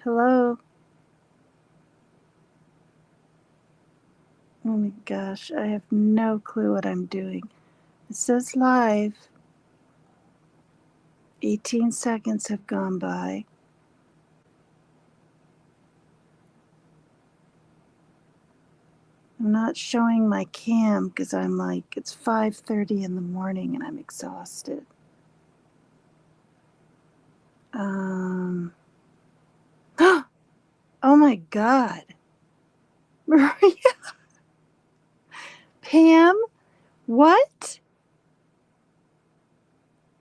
Hello? Oh my gosh, I have no clue what I'm doing. It says live. 18 seconds have gone by. I'm not showing my cam because I'm like, it's 5:30 in the morning and I'm exhausted. Oh my God. Maria? Pam? What?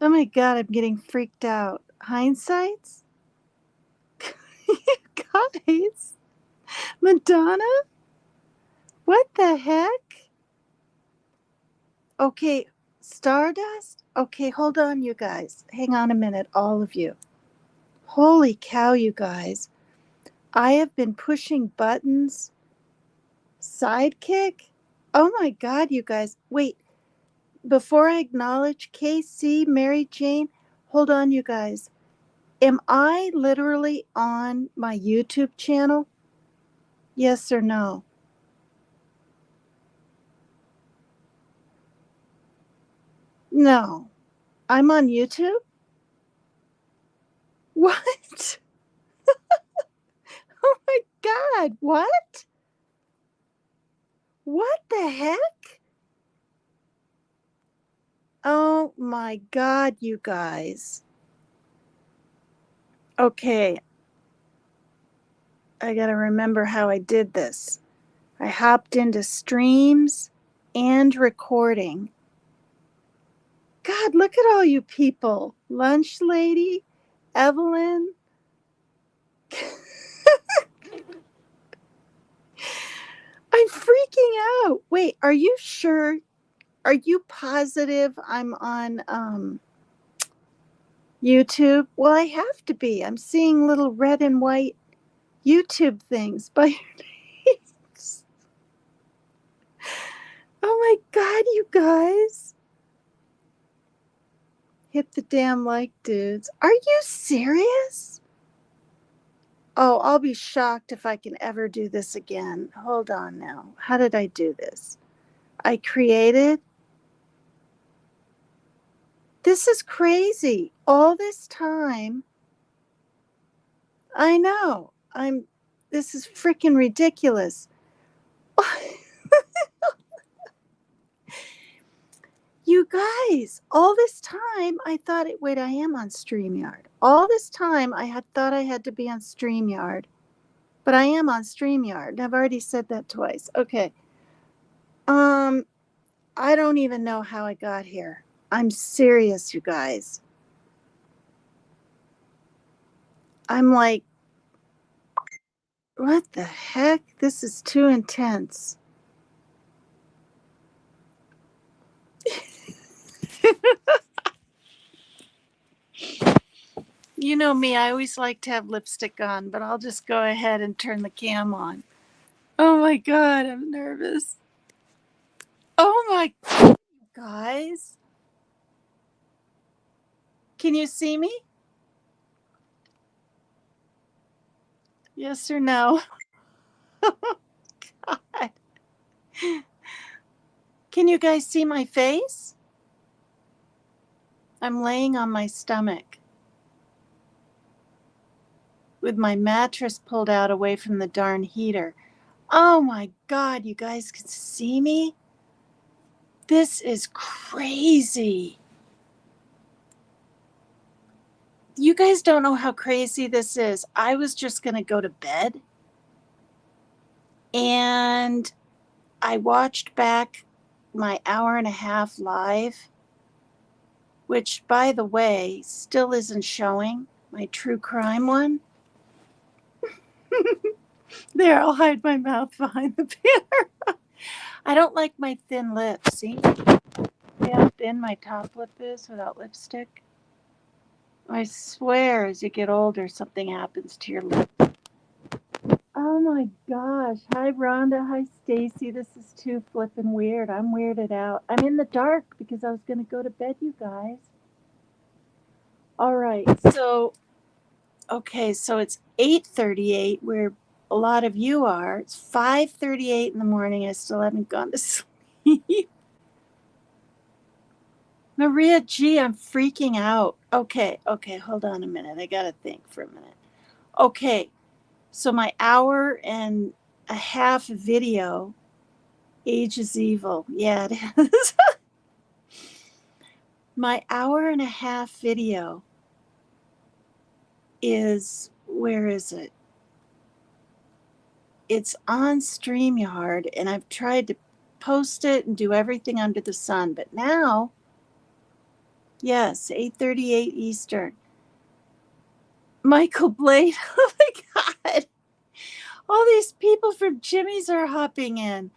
Oh my God, I'm getting freaked out. Hindsights? Guys? Madonna? What the heck? Okay, Stardust? Okay, hold on, you guys. Hang on a minute, all of you. Holy cow, you guys. I have been pushing buttons. Sidekick? Oh my God, you guys. Wait, before I acknowledge KC, Mary Jane, hold on, you guys. Am I literally on my YouTube channel? Yes or no? No. I'm on YouTube? What? Oh my God, what? What the heck? Oh my God, you guys. Okay, I gotta remember how I did this. I hopped into streams and recording. God, look at all you people. Lunch Lady, Evelyn. I'm freaking out. Wait, are you sure? Are you positive I'm on YouTube? Well, I have to be. I'm seeing little red and white YouTube things by your names. Oh my God, you guys. Hit the damn like, dudes. Are you serious? Oh, I'll be shocked if I can ever do this again. Hold on now. How did I do this? I created. This is crazy. All this time. I know. This is freaking ridiculous. You guys, all this time I thought wait, I am on StreamYard. All this time I had thought I had to be on StreamYard, but I am on StreamYard. And I've already said that twice. Okay. I don't even know how I got here. I'm serious, you guys. I'm like, what the heck? This is too intense. You know me, I always like to have lipstick on, but I'll just go ahead and turn the cam on. Oh my God, I'm nervous. Oh my guys. Can you see me? Yes or no? God. Can you guys see my face? I'm laying on my stomach with my mattress pulled out away from the darn heater. Oh my God, you guys can see me? This is crazy. You guys don't know how crazy this is. I was just going to go to bed and I watched back my hour and a half live, which, by the way, still isn't showing, my true crime one. There, I'll hide my mouth behind the banner. I don't like my thin lips. See how thin my top lip is without lipstick? I swear, as you get older, something happens to your lip. Oh my gosh. Hi, Rhonda. Hi, Stacy. This is too flippin' weird. I'm weirded out. I'm in the dark because I was going to go to bed, you guys. All right. So Okay, so it's 8:38 where a lot of you are. It's 5:38 in the morning. I still haven't gone to sleep. Maria G, I'm freaking out. Okay, hold on a minute. I got to think for a minute. Okay, so my hour and a half video, Age is Evil. Yeah, it is. My hour and a half video is, where is it? It's on StreamYard, and I've tried to post it and do everything under the sun. But now, yes, 8:38 Eastern. Michael Blade, oh my God. All these people from Jimmy's are hopping in.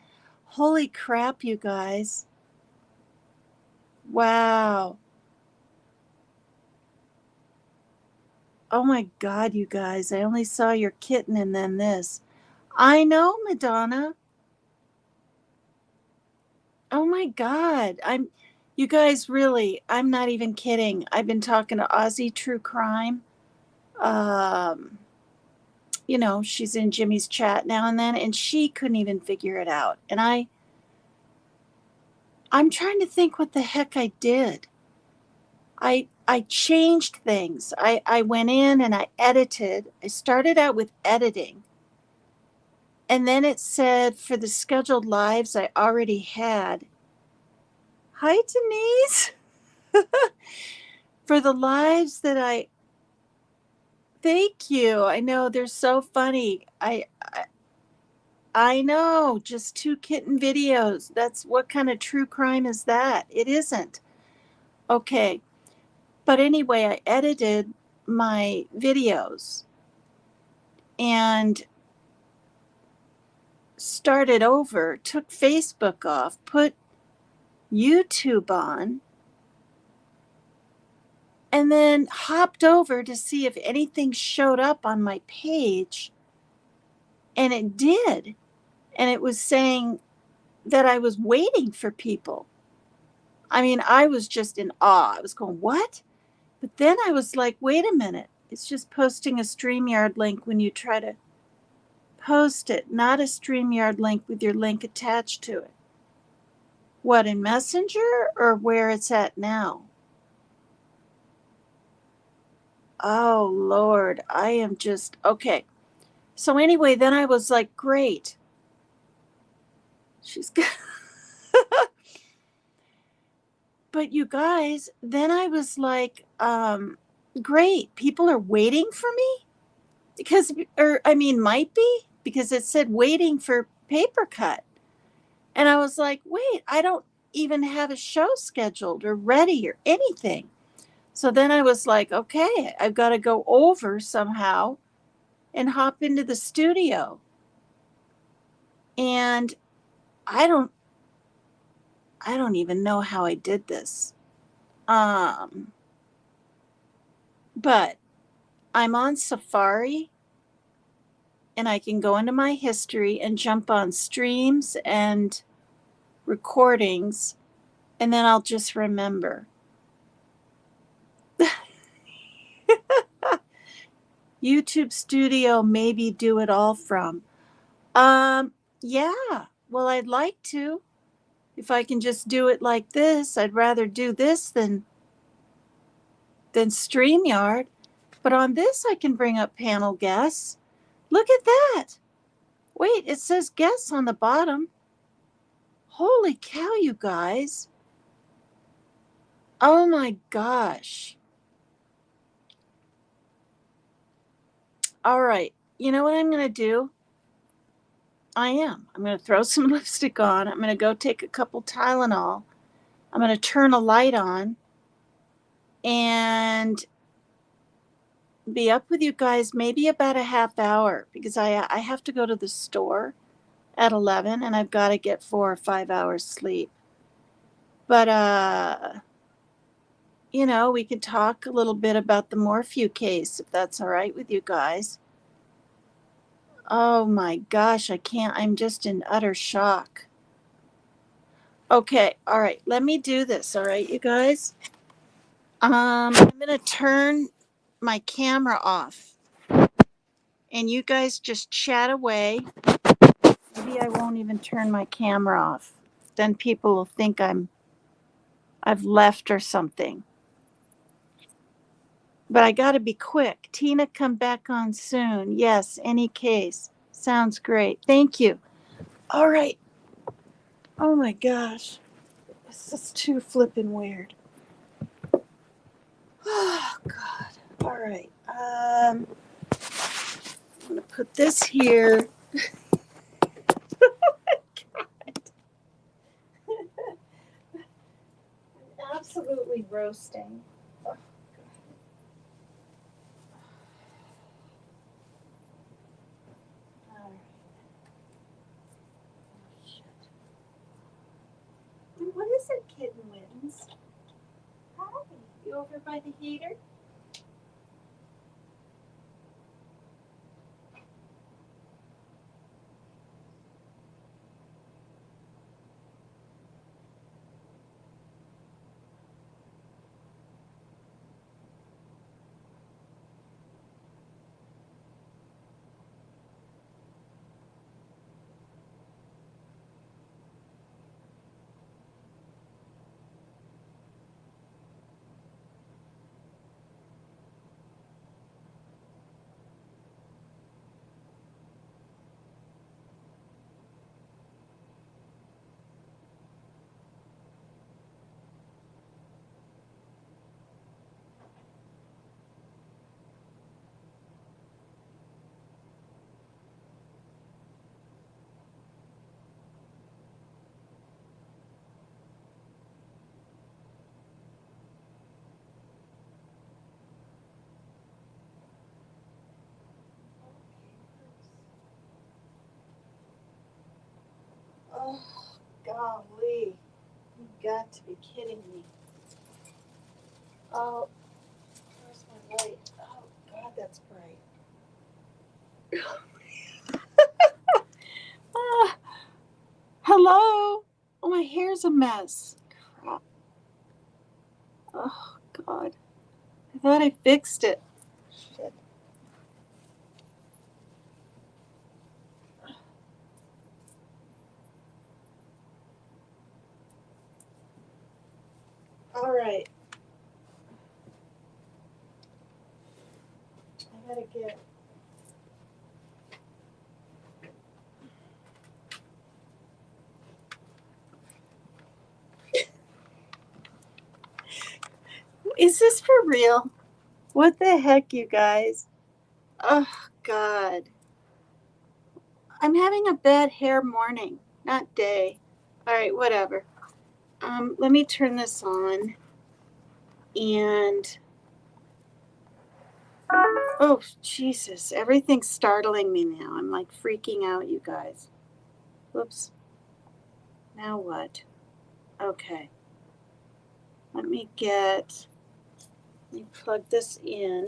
Holy crap, you guys. Wow. Oh my God, you guys. I only saw your kitten and then this. I know, Madonna. Oh my God. You guys, really, I'm not even kidding. I've been talking to Aussie True Crime. Um, she's in Jimmy's chat now and then, and she couldn't even figure it out. And I'm trying to think what the heck I did. I changed things. I went in and I edited. I started out with editing. And then it said for the scheduled lives I already had. Hi, Denise. For the lives that thank you. I know they're so funny. I know, just 2 kitten videos. That's what kind of true crime is that? It isn't. Okay. But anyway, I edited my videos and started over, took Facebook off, put YouTube on, and then hopped over to see if anything showed up on my page. And it did. And it was saying that I was waiting for people. I mean, I was just in awe. I was going, what? But then I was like, wait a minute. It's just posting a StreamYard link when you try to post it, not a StreamYard link with your link attached to it. What, in Messenger or where it's at now? Oh, Lord. I am just, okay. So anyway, then I was like, great. She's good. But you guys, then I was like, great. People are waiting for me because, or I mean, might be because it said waiting for paper cut. And I was like, wait, I don't even have a show scheduled or ready or anything. So then I was like, okay, I've got to go over somehow and hop into the studio. And I don't even know how I did this. But I'm on Safari and I can go into my history and jump on streams and recordings, and then I'll just remember. YouTube Studio, maybe do it all from. Yeah, well, I'd like to. If I can just do it like this, I'd rather do this than StreamYard. But on this, I can bring up panel guests. Look at that. Wait, it says guests on the bottom. Holy cow, you guys. Oh my gosh. All right. You know what I'm going to do? I'm going to throw some lipstick on. I'm going to go take a couple Tylenol. I'm going to turn a light on and be up with you guys maybe about a half hour because I have to go to the store at 11 and I've got to get 4 or 5 hours sleep. But we could talk a little bit about the Morphew case if that's all right with you guys. Oh my gosh, I can't. I'm just in utter shock. Okay, all right. Let me do this, all right, you guys? I'm going to turn my camera off and you guys just chat away. Maybe I won't even turn my camera off. Then people will think I've left or something. But I got to be quick. Tina, come back on soon. Yes, any case. Sounds great. Thank you. All right. Oh my gosh. This is too flippin' weird. Oh God. All right. I'm gonna put this here. I'm absolutely roasting. Oh, God. All right. Oh, shit. And what is it, Kitten Wins? Hi. You over by the heater? Oh, golly. You got to be kidding me. Oh, where's my light? Oh, God, that's bright. Ah, hello? Oh, my hair's a mess. Crap. Oh, God. I thought I fixed it. Shit. All right. I gotta get. Is this for real? What the heck, you guys? Oh, God. I'm having a bad hair morning, not day. All right, whatever. Let me turn this on. And oh, Jesus, everything's startling me now. I'm like freaking out, you guys. Whoops. Now what? Okay. Let me plug this in.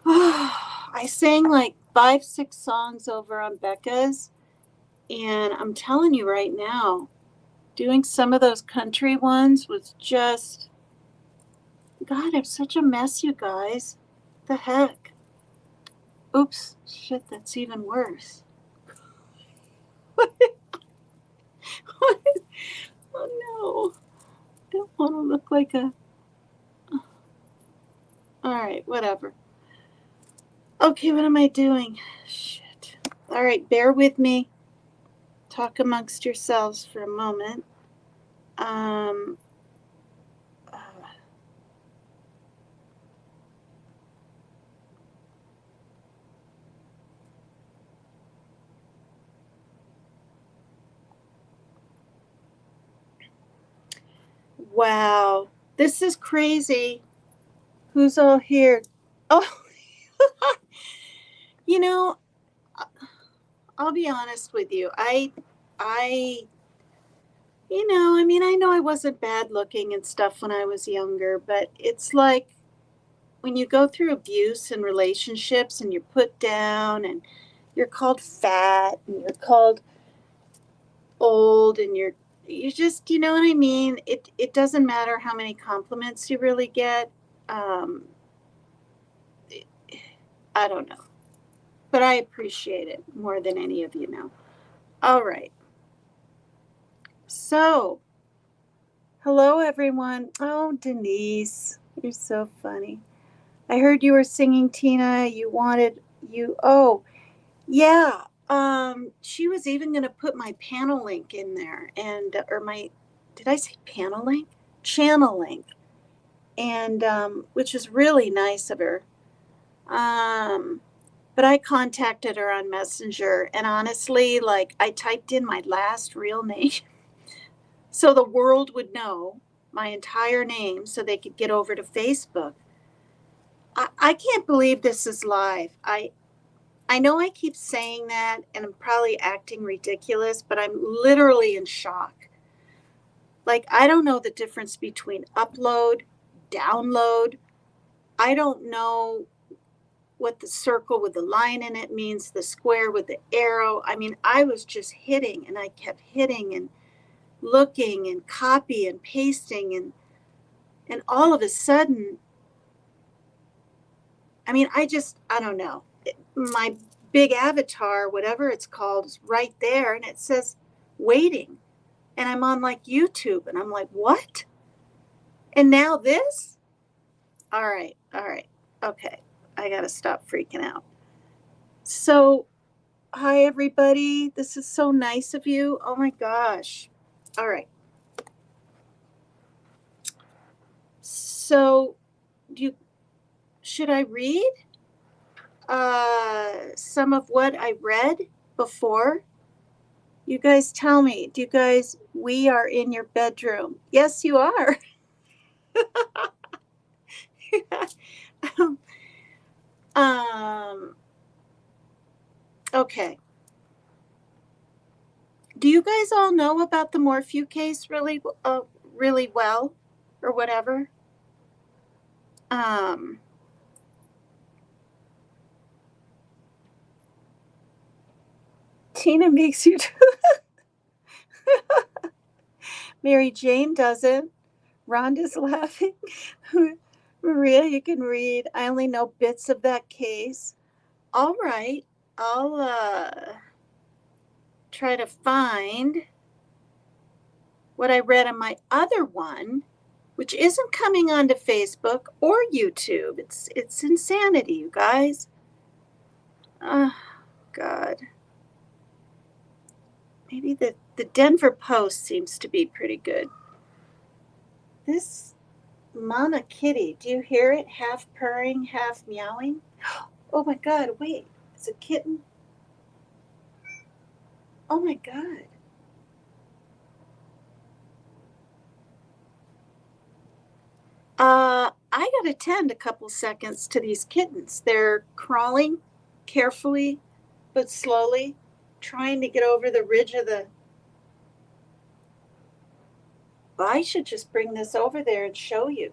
I sang like 5, 6 songs over on Becca's, and I'm telling you right now, doing some of those country ones was just, God, I'm such a mess, you guys. The heck? Oops, shit, that's even worse. What? Oh no, don't want to look like a. All right, whatever. Okay, what am I doing? Shit. All right, bear with me. Talk amongst yourselves for a moment. Um, uh, wow, this is crazy. Who's all here? Oh, you know, I'll be honest with you. I mean, I know I wasn't bad looking and stuff when I was younger, but it's like when you go through abuse in relationships and you're put down and you're called fat and you're called old and you just, you know what I mean? It doesn't matter how many compliments you really get. Um, I don't know. But I appreciate it more than any of you know. All right. So, hello, everyone. Oh, Denise, you're so funny. I heard you were singing, Tina. Oh, yeah. She was even going to put my panel link in there did I say panel link? Channel link. And, which is really nice of her. But I contacted her on Messenger, and honestly, like, I typed in my last real name so the world would know my entire name so they could get over to Facebook. I can't believe this is live. I know I keep saying that and I'm probably acting ridiculous, but I'm literally in shock. Like, I don't know the difference between upload, download. I don't know what the circle with the line in it means, the square with the arrow. I mean, I was just hitting and I kept hitting and looking and copy and pasting and all of a sudden, I mean, I don't know. My big avatar, whatever it's called, is right there and it says waiting. And I'm on like YouTube and I'm like, what? And now this? All right. Okay. I got to stop freaking out. So, hi, everybody. This is so nice of you. Oh my gosh. All right. So, should I read some of what I read before? You guys tell me. We are in your bedroom. Yes, you are. Okay. Do you guys all know about the Morphew case really well or whatever? Tina makes you Mary Jane doesn't. Rhonda's laughing. Maria, you can read. I only know bits of that case. All right. I'll try to find what I read on my other one, which isn't coming onto Facebook or YouTube. It's insanity, you guys. Oh, God. Maybe the Denver Post seems to be pretty good. This Mama Kitty, do you hear it? Half purring, half meowing. Oh my God, wait, it's a kitten. Oh my God. I gotta tend a couple seconds to these kittens. They're crawling carefully but slowly, trying to get over the ridge of the. Well, I should just bring this over there and show you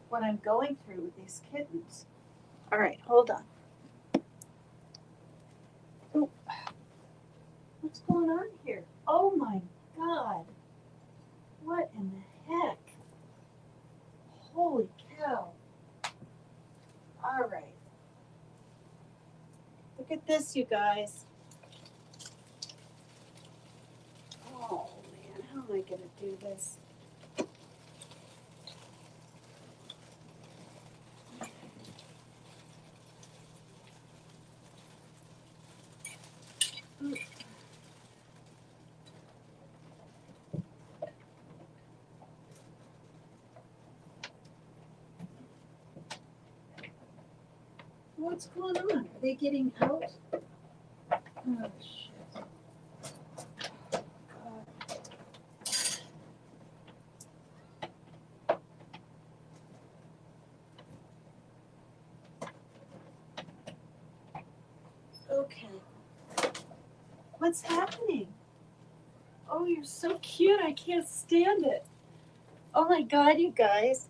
what I'm going through with these kittens. All right, hold on. Oh, what's going on here? Oh my God. What in the heck? Holy cow. All right. Look at this, you guys. Oh man, how am I going to do this? What's going on? Are they getting out? Oh, shit. Okay. What's happening? Oh, you're so cute. I can't stand it. Oh my God, you guys.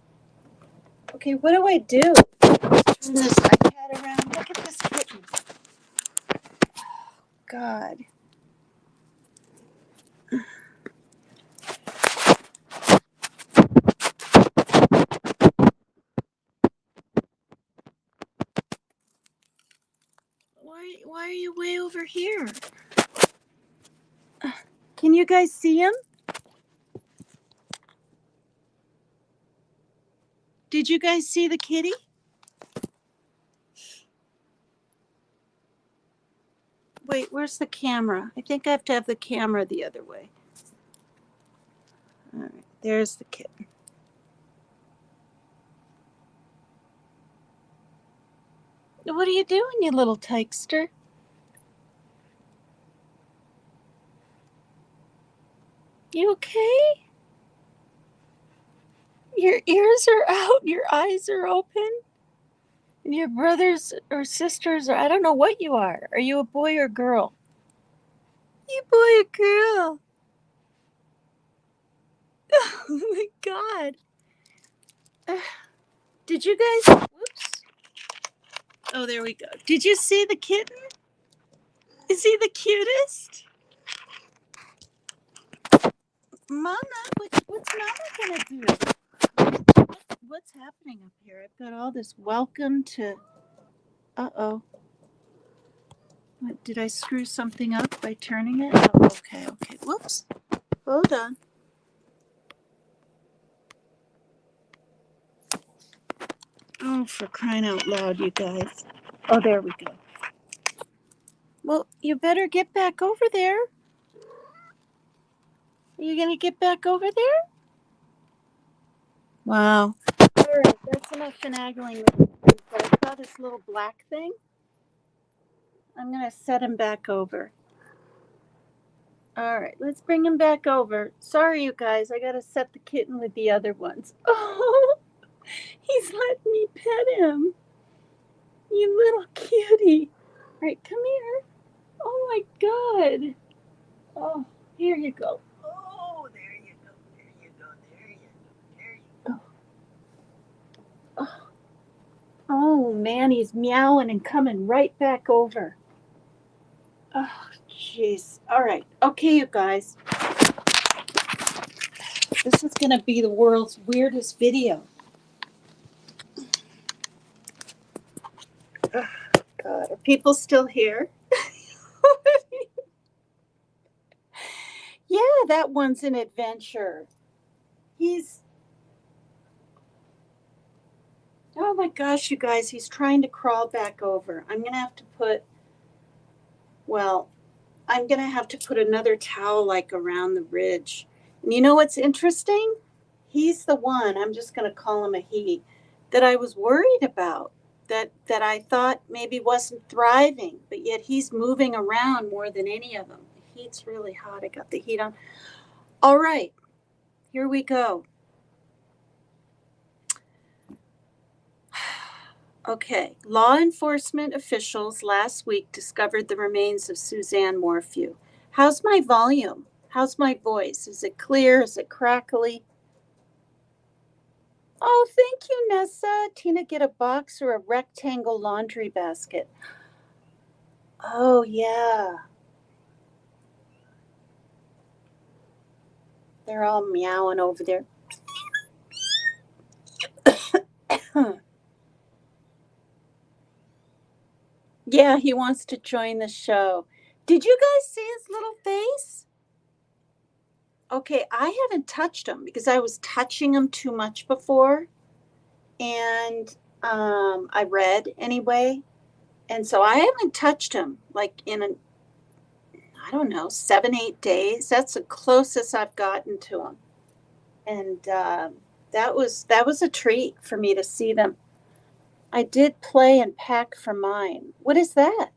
Okay, what do I do? Turn this iPad around. Look at this kitten. Oh, God. Can you guys see him? Did you guys see the kitty? Wait, where's the camera? I think I have to have the camera the other way. All right, there's the kitten. What are you doing, you little tykester? You okay? Your ears are out, your eyes are open, and your brothers or sisters, or I don't know what you are. Are you a boy or girl? You boy or girl? Oh my God. Did you guys, whoops. Oh, there we go. Did you see the kitten? Is he the cutest? Mama, what's Mama gonna do? What's happening up here? I've got all this welcome to, uh-oh. What, did I screw something up by turning it? Oh, okay. Whoops. Hold on. Oh, for crying out loud, you guys. Oh, there we go. Well, you better get back over there. Are you going to get back over there? Wow. All right, that's enough finagling. But I saw this little black thing. I'm going to set him back over. All right, let's bring him back over. Sorry, you guys. I got to set the kitten with the other ones. Oh, he's letting me pet him. You little cutie. All right, come here. Oh, my God. Oh, here you go. Oh, there you go. There you go. Oh. Oh, man, he's meowing and coming right back over. Oh, jeez. All right. Okay, you guys. This is going to be the world's weirdest video. Oh, God. Are people still here? Yeah, that one's an adventure. Oh my gosh, you guys, he's trying to crawl back over. I'm going to have to put another towel like around the ridge. And you know what's interesting? He's the one, I'm just going to call him a he, that I was worried about, that I thought maybe wasn't thriving, but yet he's moving around more than any of them. The heat's really hot. I got the heat on. All right, here we go. Okay, law enforcement officials last week discovered the remains of Suzanne Morphew. How's my volume? How's my voice? Is it clear? Is it crackly? Oh, thank you, Nessa. Tina, get a box or a rectangle laundry basket. Oh, yeah. They're all meowing over there. Yeah, he wants to join the show. Did you guys see his little face? Okay, I haven't touched him because I was touching him too much before. And I read anyway. And so I haven't touched him like in I don't know, 7-8 days. That's the closest I've gotten to him. And that was a treat for me to see them. I did play and pack for mine. What is that?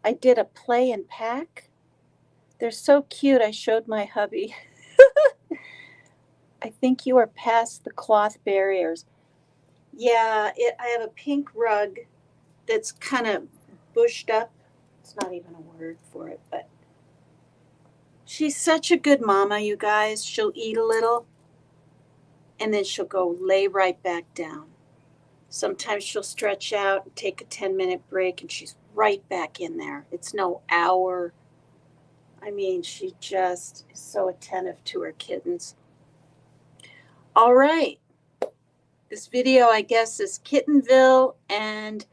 I did a play and pack. They're so cute. I showed my hubby. I think you are past the cloth barriers. Yeah, I have a pink rug that's kind of bushed up. It's not even a word for it, but she's such a good mama, you guys. She'll eat a little and then she'll go lay right back down. Sometimes she'll stretch out and take a 10-minute break and she's right back in there. It's no hour. I mean, she just is so attentive to her kittens. All right. This video, I guess, is Kittenville and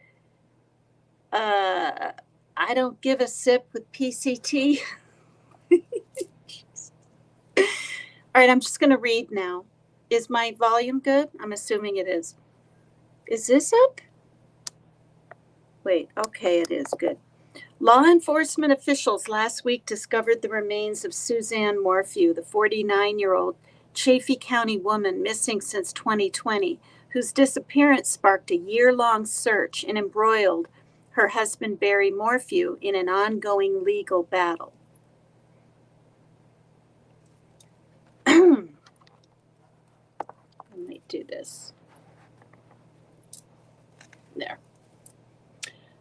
I don't give a sip with PCT. All right, I'm just going to read now. Is my volume good? I'm assuming it is. Is this up? Wait, okay, it is good. Law enforcement officials last week discovered the remains of Suzanne Morphew, the 49-year-old Chaffee County woman missing since 2020, whose disappearance sparked a year-long search and embroiled her husband Barry Morphew in an ongoing legal battle. Let me do this. There.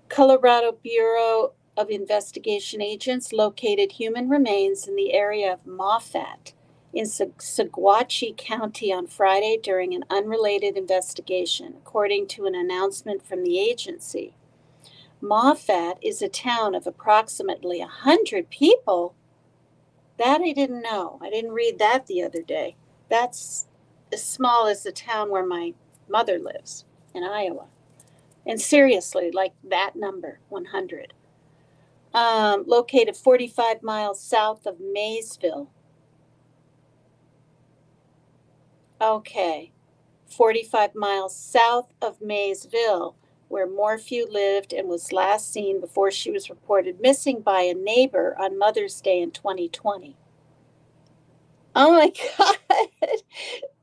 Colorado Bureau of Investigation agents located human remains in the area of Moffat in Saguache County on Friday during an unrelated investigation, according to an announcement from the agency. Moffat is a town of approximately 100 people. That I didn't know. I didn't read that the other day. That's as small as the town where my mother lives in Iowa. And seriously, like that number, 100. Located 45 miles south of Maysville. Okay, 45 miles south of Maysville, where Morphew lived and was last seen before she was reported missing by a neighbor on Mother's Day in 2020. Oh my God,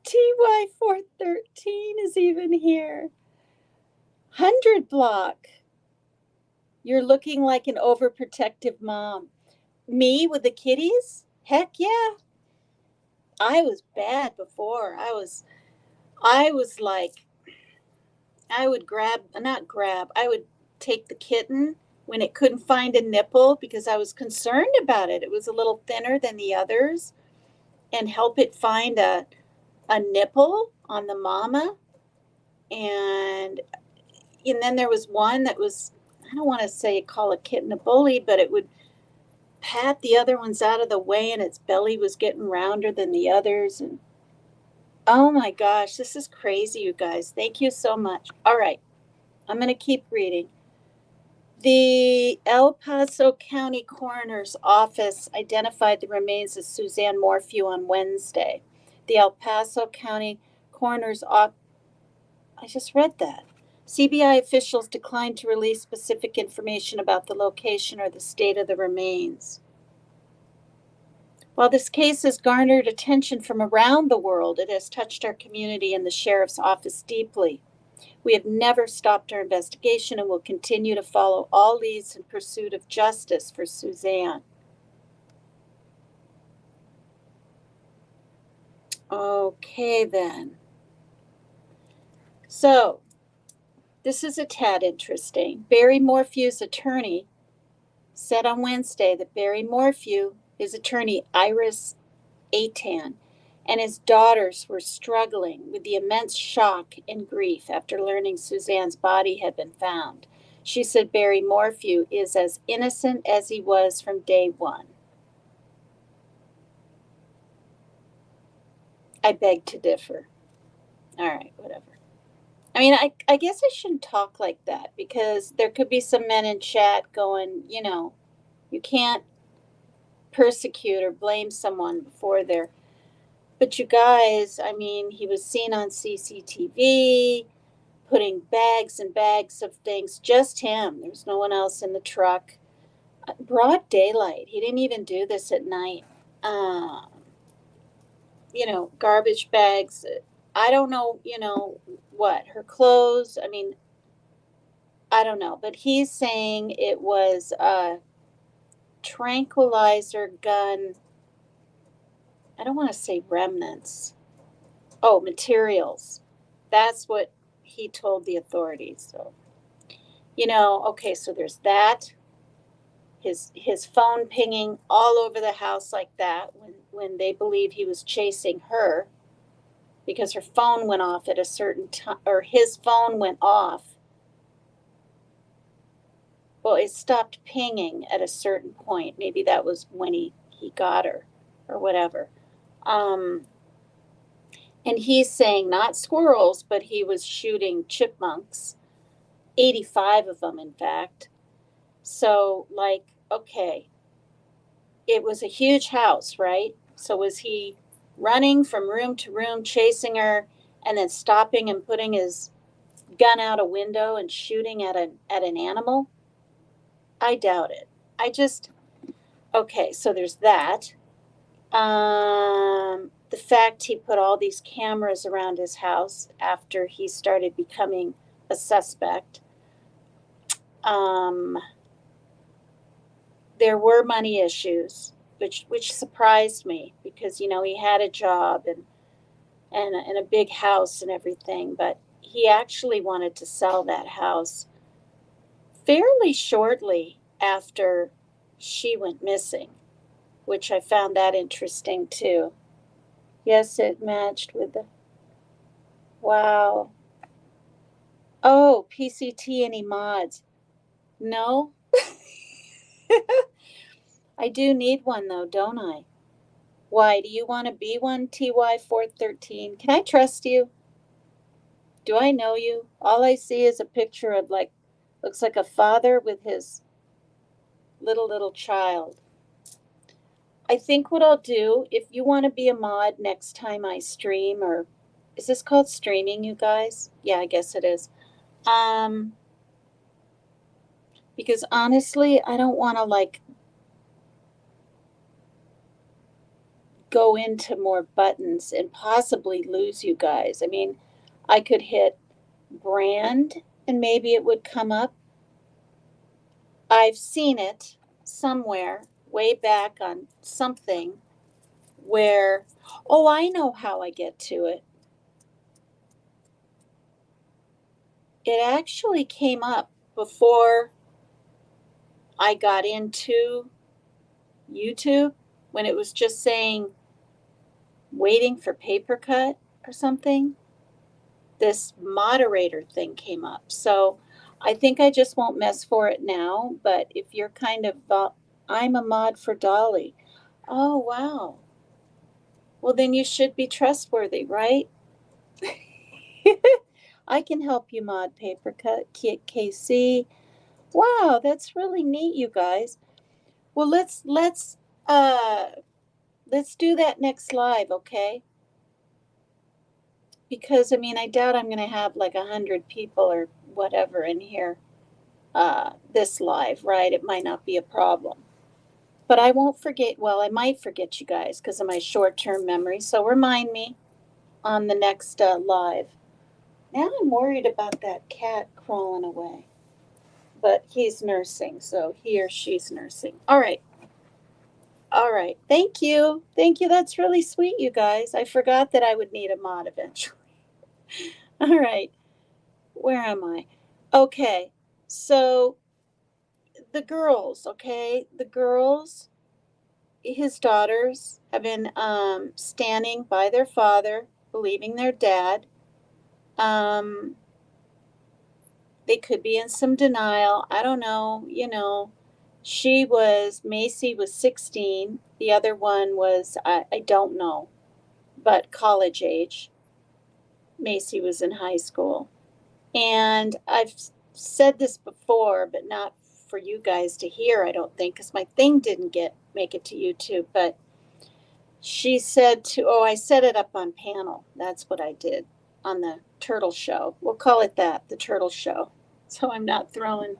TY 413 is even here. 100 block. You're looking like an overprotective mom. Me with the kitties? Heck yeah. I was bad before. I was like, I would I would take the kitten when it couldn't find a nipple because I was concerned about it. It was a little thinner than the others, and help it find a nipple on the mama. And then there was one that was, I don't want to call a kitten a bully, but it would pat the other ones out of the way, and its belly was getting rounder than the others. And oh my gosh, this is crazy, you guys. Thank you so much. All right, I'm going to keep reading. The El Paso County Coroner's Office identified the remains of Suzanne Morphew on Wednesday. The El Paso County Coroner's Office, I just read that. CBI officials declined to release specific information about the location or the state of the remains. While this case has garnered attention from around the world, it has touched our community and the sheriff's office deeply. We have never stopped our investigation and will continue to follow all leads in pursuit of justice for Suzanne. Okay, then. So, this is a tad interesting. Barry Morphew's attorney said on Wednesday that Barry Morphew, his attorney Iris Atan, and his daughters were struggling with the immense shock and grief after learning Suzanne's body had been found. She said Barry Morphew is as innocent as he was from day one. I beg to differ. All right, whatever. I mean, I guess I shouldn't talk like that because there could be some men in chat going, you can't persecute or blame someone before they're. But you guys, I mean, he was seen on CCTV putting bags and bags of things, just him. There was no one else in the truck. Broad daylight. He didn't even do this at night. Garbage bags. I don't know, what, her clothes. I mean, I don't know. But he's saying it was a tranquilizer gun. I don't want to say remnants. Oh, materials. That's what he told the authorities. So, okay, so there's that. His phone pinging all over the house like that when they believe he was chasing her because her phone went off at a certain time, or his phone went off. Well, it stopped pinging at a certain point. Maybe that was when he got her or whatever. And he's saying not squirrels, but he was shooting chipmunks, 85 of them, in fact. So, okay, it was a huge house, right? So was he running from room to room, chasing her, and then stopping and putting his gun out a window and shooting at an animal? I doubt it. I just okay. So there's that. The fact he put all these cameras around his house after he started becoming a suspect. Um, there were money issues, which surprised me because he had a job and a big house and everything, but he actually wanted to sell that house fairly shortly after she went missing, which I found that interesting too. Yes, it matched with the wow. Oh, PCT, any mods? No. I do need one though, don't I? Why do you want to be one, TY413? Can I trust you? Do I know you? All I see is a picture of looks like a father with his little child. I think what I'll do, if you want to be a mod next time I stream, or is this called streaming, you guys? Yeah, I guess it is. Because honestly, I don't want to go into more buttons and possibly lose you guys. I mean, I could hit brand and maybe it would come up. I've seen it somewhere way back on something where, oh, I know how I get to it. It actually came up before I got into YouTube when it was just saying waiting for paper cut or something. This moderator thing came up. So I think I just won't mess for it now. But if you're kind of, I'm a mod for Dolly. Oh, wow. Well, then you should be trustworthy, right? I can help you mod paper cut, KC. Wow, that's really neat, you guys. Well, let's do that next live, okay? Because I mean, I doubt I'm going to have like 100 people or whatever in here this live, right? It might not be a problem. But I won't forget, well, I might forget you guys because of my short-term memory. So remind me on the next live. Now I'm worried about that cat crawling away. But he's nursing, so he or she's nursing. All right. All right. Thank you. Thank you. That's really sweet, you guys. I forgot that I would need a mod eventually. All right. Where am I? Okay. So the girls, okay? The girls, his daughters, have been standing by their father, believing their dad. Um, they could be in some denial. I don't know. Macy was 16. The other one was, I don't know, but college age. Macy was in high school. And I've said this before, but not for you guys to hear, I don't think, because my thing didn't make it to YouTube. But she said I set it up on panel. That's what I did on the Turtle Show. We'll call it that, the Turtle Show. So I'm not throwing,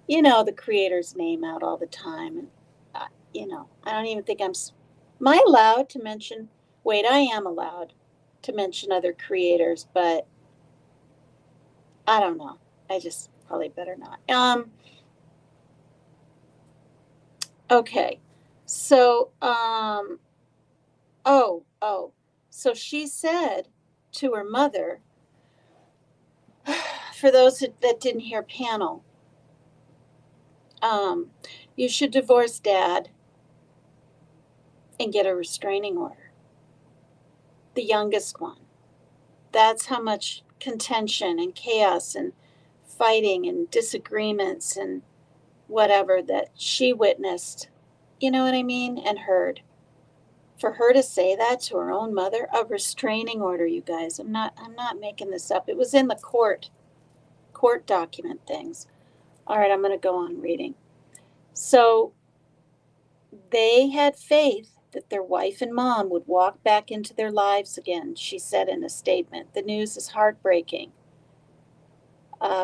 the creator's name out all the time. And, I don't even think am I allowed to mention, wait, I am allowed to mention other creators, but I don't know. I just probably better not. Okay. So, oh. So she said to her mother, for those that didn't hear panel, you should divorce dad and get a restraining order. The youngest one. That's how much contention and chaos and fighting and disagreements and whatever that she witnessed, you know what I mean, and heard. For her to say that to her own mother, a restraining order, you guys. I'm not making this up. It was in the court document things. All right, I'm going to go on reading. So they had faith that their wife and mom would walk back into their lives again, she said in a statement. The news is heartbreaking.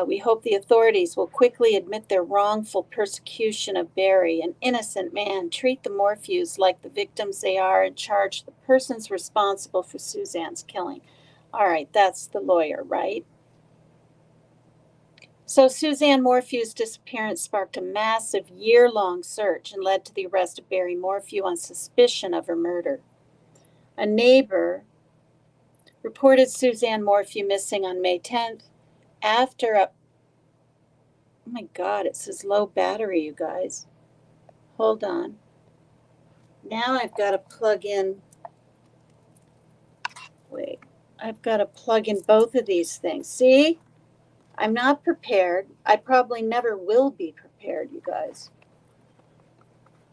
We hope the authorities will quickly admit their wrongful persecution of Barry, an innocent man, treat the Morphews like the victims they are, and charge the persons responsible for Suzanne's killing. All right, that's the lawyer, right? So Suzanne Morphew's disappearance sparked a massive year-long search and led to the arrest of Barry Morphew on suspicion of her murder. A neighbor reported Suzanne Morphew missing on May 10th after a, oh my God, it says low battery, you guys. Hold on. Now I've got to plug in, wait, I've got to plug in both of these things. See, I'm not prepared. I probably never will be prepared, you guys.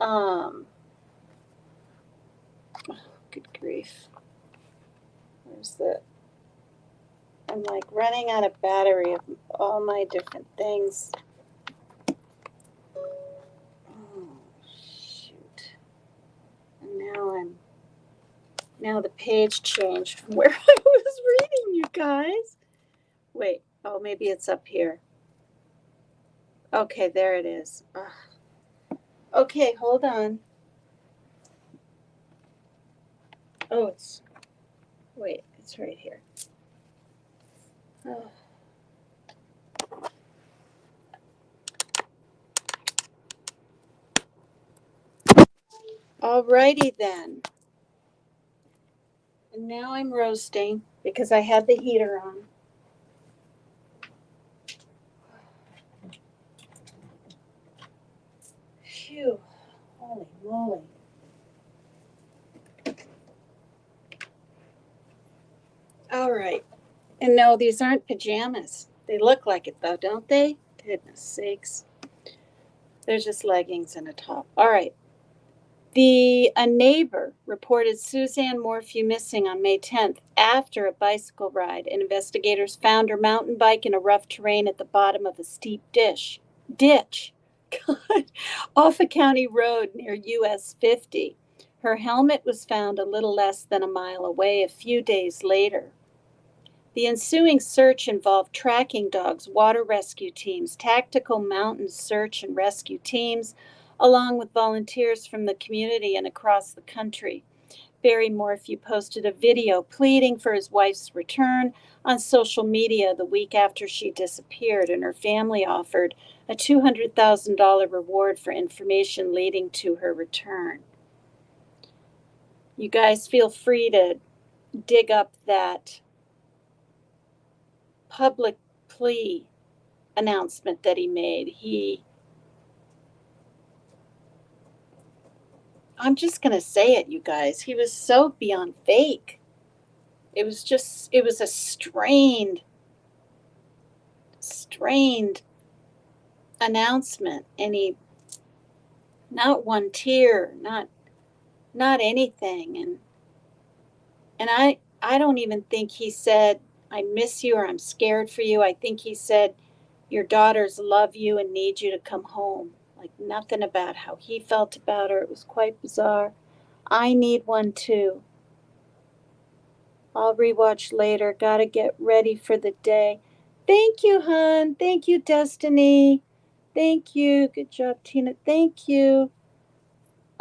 Oh, good grief. Where's the, I'm like running out of battery of all my different things. Oh, shoot. And now the page changed from where I was reading, you guys. Wait, oh, maybe it's up here. Okay, there it is. Ugh. Okay, hold on. Oh, wait, it's right here. Oh. Alrighty then. And now I'm roasting because I had the heater on. Phew, holy moly. All right. And no, these aren't pajamas. They look like it though, don't they? Goodness sakes. They're just leggings and a top. All right. A neighbor reported Suzanne Morphew missing on May 10th after a bicycle ride, and investigators found her mountain bike in a rough terrain at the bottom of a steep ditch. God, off a county road near US 50. Her helmet was found a little less than a mile away a few days later. The ensuing search involved tracking dogs, water rescue teams, tactical mountain search and rescue teams, along with volunteers from the community and across the country. Barry Morphew posted a video pleading for his wife's return on social media the week after she disappeared, and her family offered a $200,000 reward for information leading to her return. You guys feel free to dig up that public plea announcement that he made. I'm just going to say it, you guys. He was so beyond fake. It was a strained announcement. And not one tear, not anything. And I don't even think he said, I miss you or I'm scared for you. I think he said, your daughters love you and need you to come home. Like nothing about how he felt about her. It was quite bizarre. I need one too. I'll rewatch later. Gotta get ready for the day. Thank you, hon. Thank you, Destiny. Thank you. Good job, Tina. Thank you.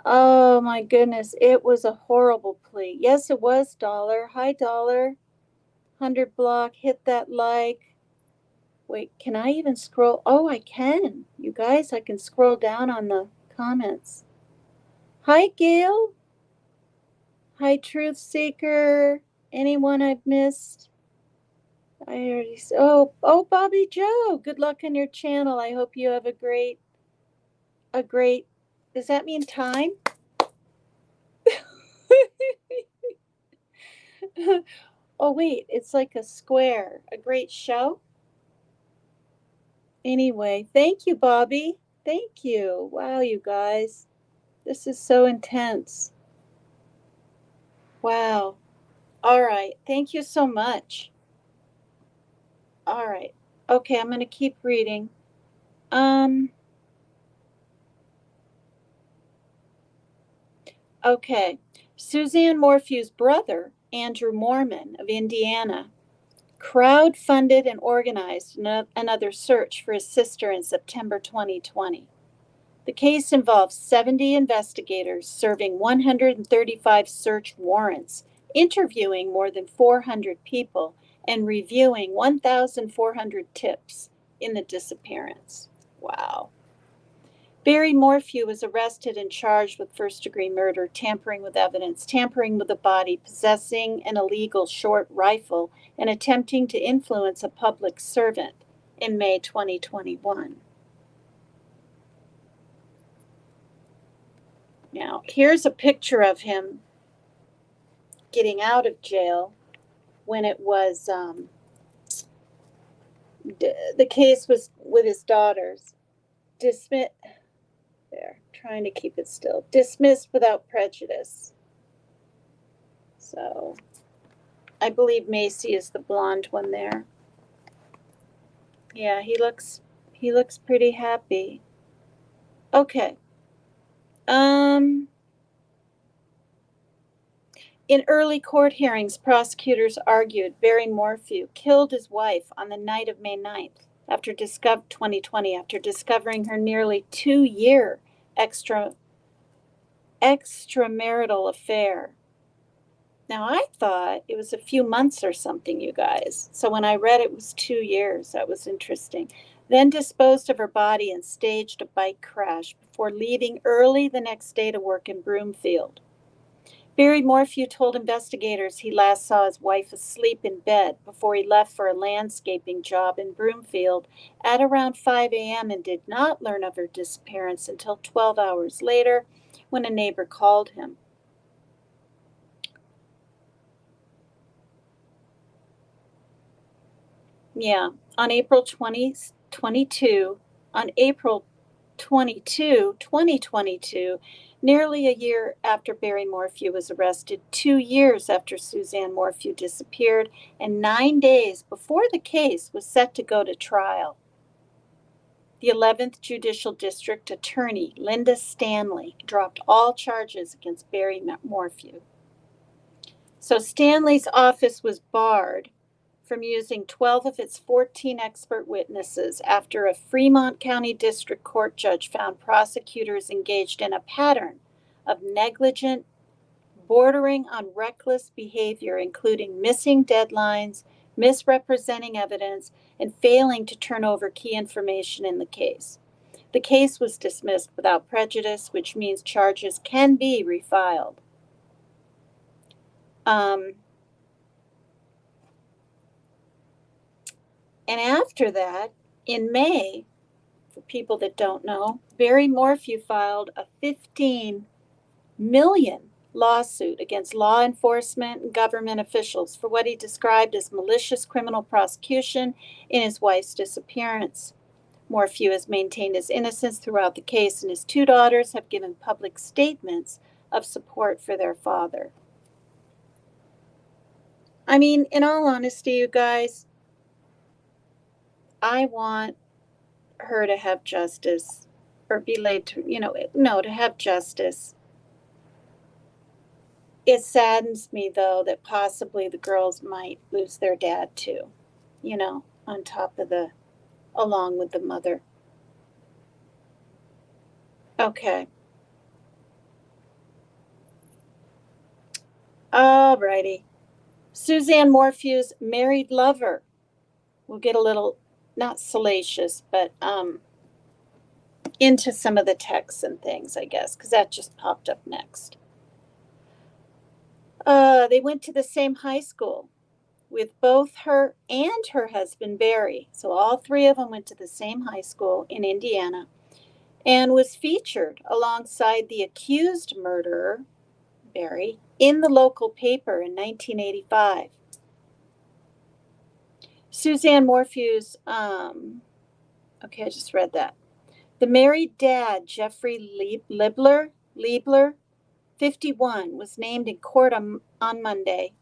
Oh my goodness. It was a horrible plea. Yes, it was, Dollar. Hi, Dollar. 100 block. Hit that like. Wait, can I even scroll? Oh, I can. You guys, I can scroll down on the comments. Hi, Gail. Hi, Truth Seeker. Anyone I've missed? I already said, oh, Bobby Joe. Good luck on your channel. I hope you have a great, does that mean time? Oh, wait, it's like a square. A great show? Anyway, thank you, Bobby. Thank you. Wow, you guys. This is so intense. Wow. All right. Thank you so much. All right. Okay, I'm going to keep reading. Okay. Suzanne Morphew's brother, Andrew Mormon of Indiana, crowdfunded and organized another search for his sister in September 2020. The case involves 70 investigators serving 135 search warrants, interviewing more than 400 people, and reviewing 1,400 tips in the disappearance. Wow. Barry Morphew was arrested and charged with first-degree murder, tampering with evidence, tampering with a body, possessing an illegal short rifle, and attempting to influence a public servant in May 2021. Now, here's a picture of him getting out of jail when it was, the case was with his daughters. Trying to keep it still. Dismissed without prejudice. So, I believe Macy is the blonde one there. Yeah, he looks pretty happy. Okay. In early court hearings, prosecutors argued Barry Morphew killed his wife on the night of May 9th, 2020, after discovering her nearly 2-year extramarital affair. Now, I thought it was a few months or something, you guys. So when I read it was 2 years, that was interesting. Then disposed of her body and staged a bike crash before leaving early the next day to work in Broomfield. Barry Morphew told investigators he last saw his wife asleep in bed before he left for a landscaping job in Broomfield at around 5 a.m. and did not learn of her disappearance until 12 hours later when a neighbor called him. Yeah, on April 22, 2022, nearly a year after Barry Morphew was arrested, 2 years after Suzanne Morphew disappeared, and 9 days before the case was set to go to trial, the 11th Judicial District Attorney, Linda Stanley, dropped all charges against Barry Morphew. So Stanley's office was barred from using 12 of its 14 expert witnesses after a Fremont County District Court judge found prosecutors engaged in a pattern of negligent, bordering on reckless behavior, including missing deadlines, misrepresenting evidence, and failing to turn over key information in the case. The case was dismissed without prejudice, which means charges can be refiled. And after that, in May, for people that don't know, Barry Morphew filed a $15 million lawsuit against law enforcement and government officials for what he described as malicious criminal prosecution in his wife's disappearance. Morphew has maintained his innocence throughout the case, and his 2 daughters have given public statements of support for their father. I mean, in all honesty, you guys, I want her to have justice, or be laid to, to have justice. It saddens me, though, that possibly the girls might lose their dad too, on top of along with the mother. Okay. All righty. Suzanne Morphew's married lover. We'll get a little, not salacious, but into some of the texts and things, I guess, because that just popped up next. They went to the same high school with both her and her husband, Barry. So all 3 of them went to the same high school in Indiana, and was featured alongside the accused murderer, Barry, in the local paper in 1985. Suzanne Morphew's, okay, I just read that. The married dad, Jeffrey Liebler, 51, was named in court on Monday,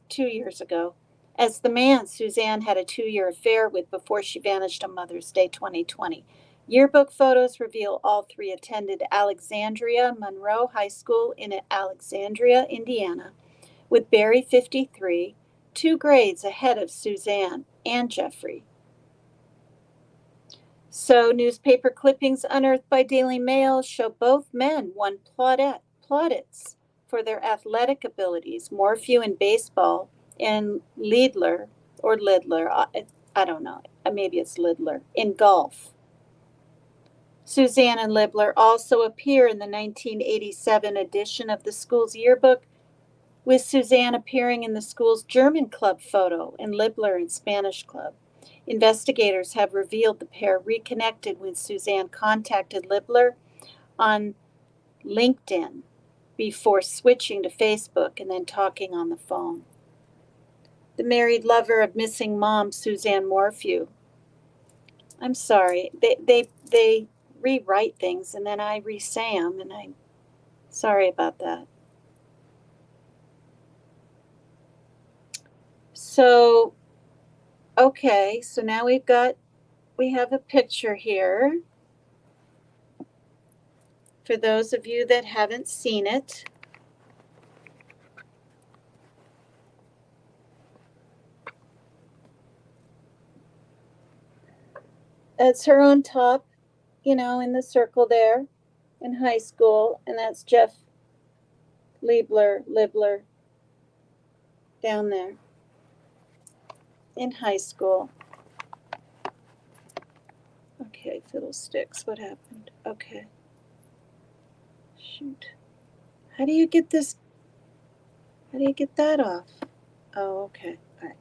2 years ago, as the man Suzanne had a 2-year affair with before she vanished on Mother's Day 2020. Yearbook photos reveal all three attended Alexandria Monroe High School in Alexandria, Indiana, with Barry 53, 2 grades ahead of Suzanne and Jeffrey. So, newspaper clippings unearthed by Daily Mail show both men won plaudits for their athletic abilities. Morphew in baseball and Lidler, I don't know, maybe it's Lidler, in golf. Suzanne and Libler also appear in the 1987 edition of the school's yearbook, with Suzanne appearing in the school's German club photo and Libler in Spanish club. Investigators have revealed the pair reconnected when Suzanne contacted Libler on LinkedIn before switching to Facebook and then talking on the phone. The married lover of missing mom, Suzanne Morphew. I'm sorry. They rewrite things and then I re-say them, and I'm sorry about that. So, okay, so now we have a picture here. For those of you that haven't seen it, that's her on top, in the circle there in high school, and that's Jeff Libler down there in high school. Okay, fiddlesticks, what happened? Okay. Shoot. How do you get that off? Oh, okay. All right.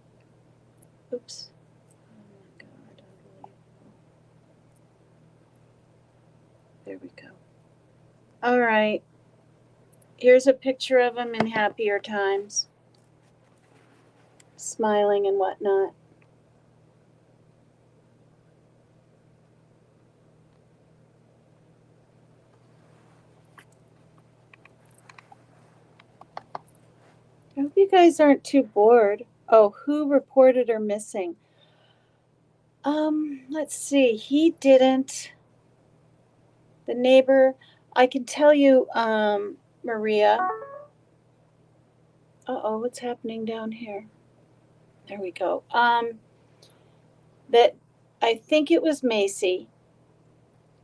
Oops. Oh my God, unbelievable. There we go. All right. Here's a picture of them in happier times, smiling and whatnot. I hope you guys aren't too bored. Oh, who reported her missing? Let's see. He didn't. The neighbor, I can tell you, Maria. Uh-oh, what's happening down here? There we go. That I think it was Macy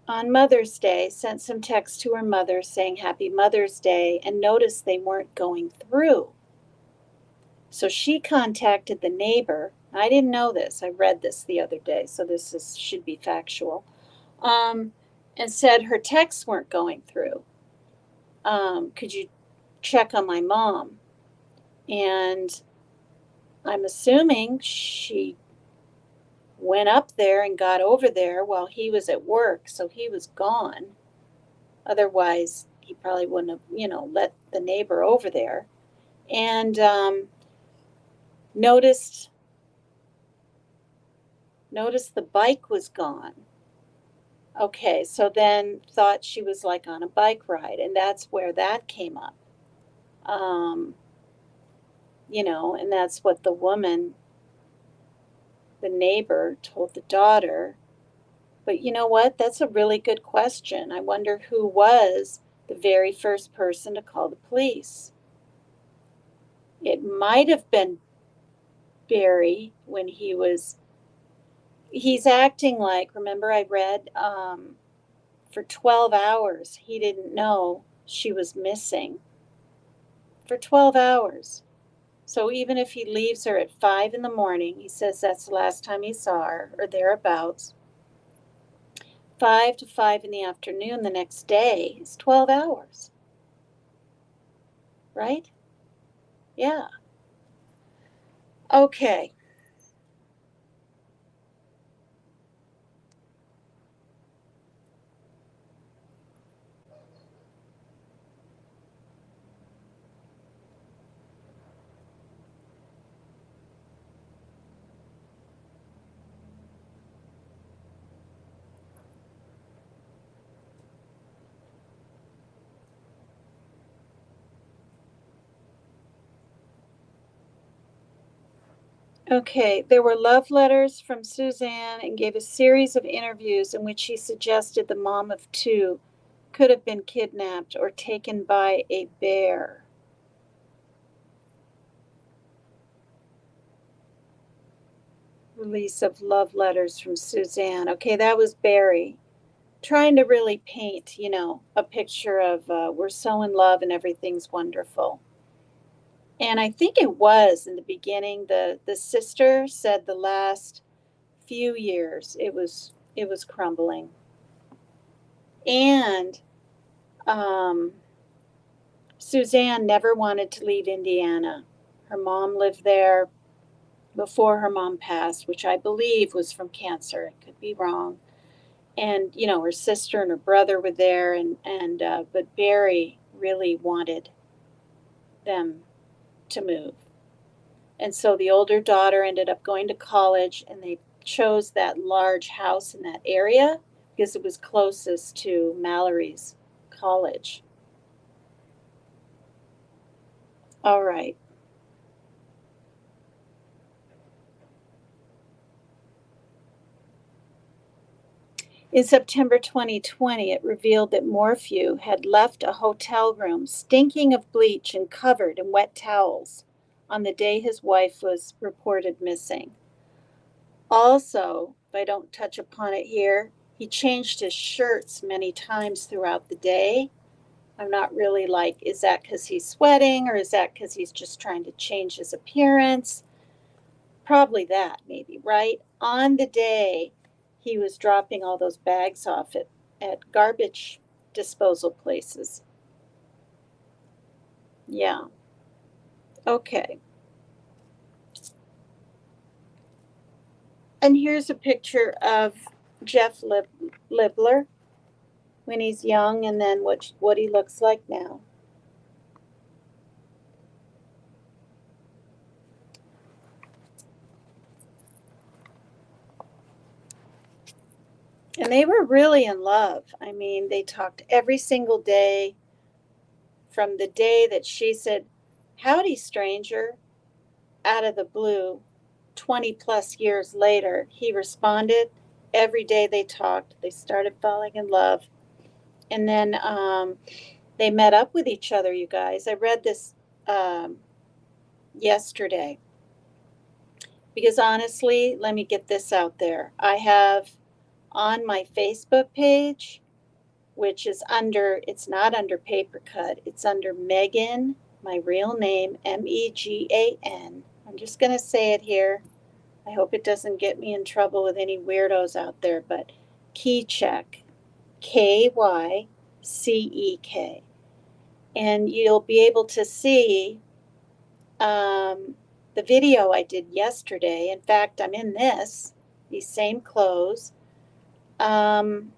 on Mother's Day sent some text to her mother saying Happy Mother's Day and noticed they weren't going through. So she contacted the neighbor. I didn't know this. I read this the other day, so should be factual. And said her texts weren't going through. Could you check on my mom? And I'm assuming she went up there and got over there while he was at work, so he was gone. Otherwise, he probably wouldn't have, let the neighbor over there. And noticed the bike was gone. Okay, so then thought she was like on a bike ride, and that's where that came up. And that's what the neighbor told the daughter. But you know what? That's a really good question. I wonder who was the very first person to call the police. It might have been Barry when he's acting like, remember I read, for 12 hours, he didn't know she was missing. For 12 hours. So even if he leaves her at 5 in the morning, he says that's the last time he saw her, or thereabouts. 5 to 5 in the afternoon the next day is 12 hours. Right? Yeah. Okay. Okay, there were love letters from Suzanne and gave a series of interviews in which she suggested the mom of two could have been kidnapped or taken by a bear. Release of love letters from Suzanne. Okay, that was Barry trying to really paint, a picture of we're so in love and everything's wonderful. And I think it was in the beginning. The sister said the last few years it was crumbling. And um, Suzanne never wanted to leave Indiana. Her mom lived there before her mom passed, which I believe was from cancer. I could be wrong. And her sister and her brother were there, and but Barry really wanted them to move. And so the older daughter ended up going to college, and they chose that large house in that area because it was closest to Mallory's college. All right. In September 2020, it revealed that Morphew had left a hotel room stinking of bleach and covered in wet towels on the day his wife was reported missing. Also, if I don't touch upon it here, he changed his shirts many times throughout the day. I'm not really like, is that because he's sweating or is that because he's just trying to change his appearance? Probably that, maybe, right? On the day he was dropping all those bags off at garbage disposal places. Yeah. Okay. And here's a picture of Jeff Libler when he's young and then what he looks like now. And they were really in love. I mean, they talked every single day from the day that she said, "Howdy, stranger," out of the blue. 20 plus years later, he responded. Every day they talked. They started falling in love. And then they met up with each other, you guys. I read this yesterday. Because honestly, let me get this out there. I have on my Facebook page, which is it's not under Paper Cut, it's under Megan, my real name, Megan. I'm just going to say it here. I hope it doesn't get me in trouble with any weirdos out there, but Kycek, Kyceek. And you'll be able to see the video I did yesterday. In fact, I'm in these same clothes. And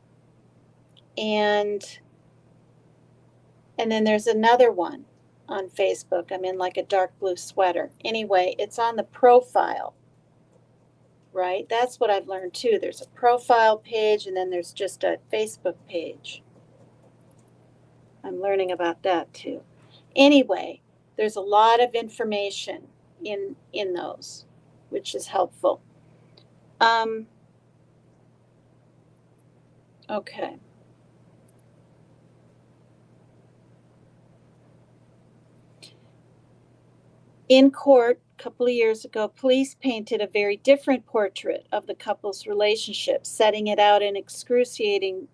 then there's another one on Facebook. I'm in like a dark blue sweater. Anyway, it's on the profile, right? That's what I've learned too. There's a profile page and then there's just a Facebook page. I'm learning about that too. Anyway, there's a lot of information in those, which is helpful. Okay. In court, a couple of years ago, police painted a very different portrait of the couple's relationship, setting it out in excruciating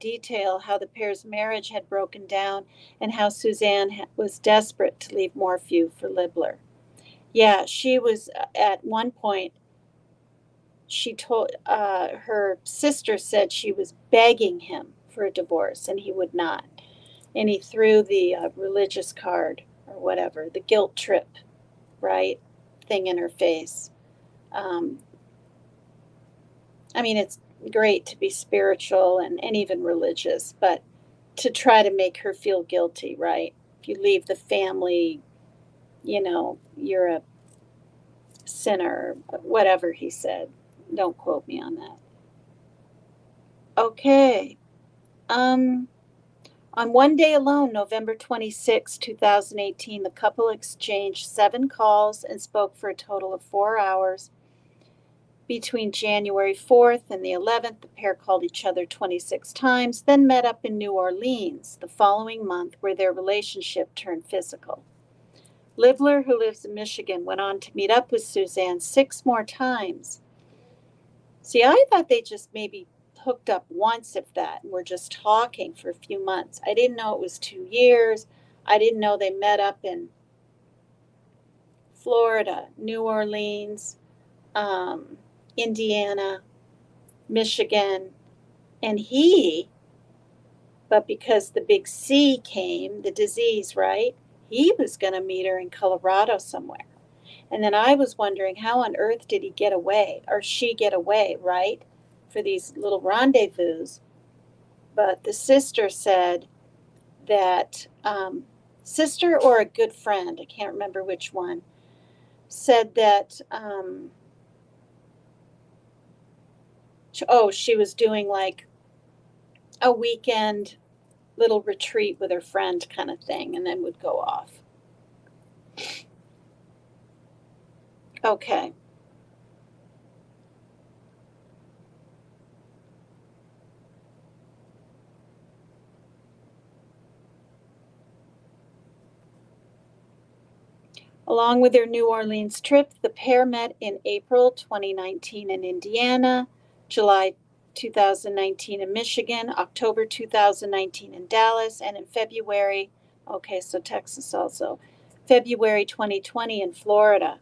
detail how the pair's marriage had broken down and how Suzanne was desperate to leave Morphew for Libler. Yeah, she was at one point, she told her sister said she was begging him for a divorce and he would not. And he threw the religious card or whatever, the guilt trip, right, thing in her face. Um, I mean, it's great to be spiritual and even religious, but to try to make her feel guilty, right? If you leave the family, you're a sinner, whatever he said. Don't quote me on that. Okay. On one day alone, November 26, 2018, the couple exchanged 7 calls and spoke for a total of 4 hours. Between January 4th and the 11th, the pair called each other 26 times, then met up in New Orleans the following month, where their relationship turned physical. Livler, who lives in Michigan, went on to meet up with Suzanne 6 more times. See, I thought they just maybe hooked up once, if that, and were just talking for a few months. I didn't know it was 2 years. I didn't know they met up in Florida, New Orleans, Indiana, Michigan, and but because the big C came, the disease, right? He was going to meet her in Colorado somewhere. And then I was wondering, how on earth did he get away, or she get away, right? For these little rendezvous. But the sister said that, sister or a good friend, I can't remember which one, said that, she was doing like a weekend little retreat with her friend kind of thing, and then would go off. Okay. Along with their New Orleans trip, the pair met in April 2019 in Indiana, July 2019 in Michigan, October 2019 in Dallas, and in February, okay, so Texas also, February 2020 in Florida.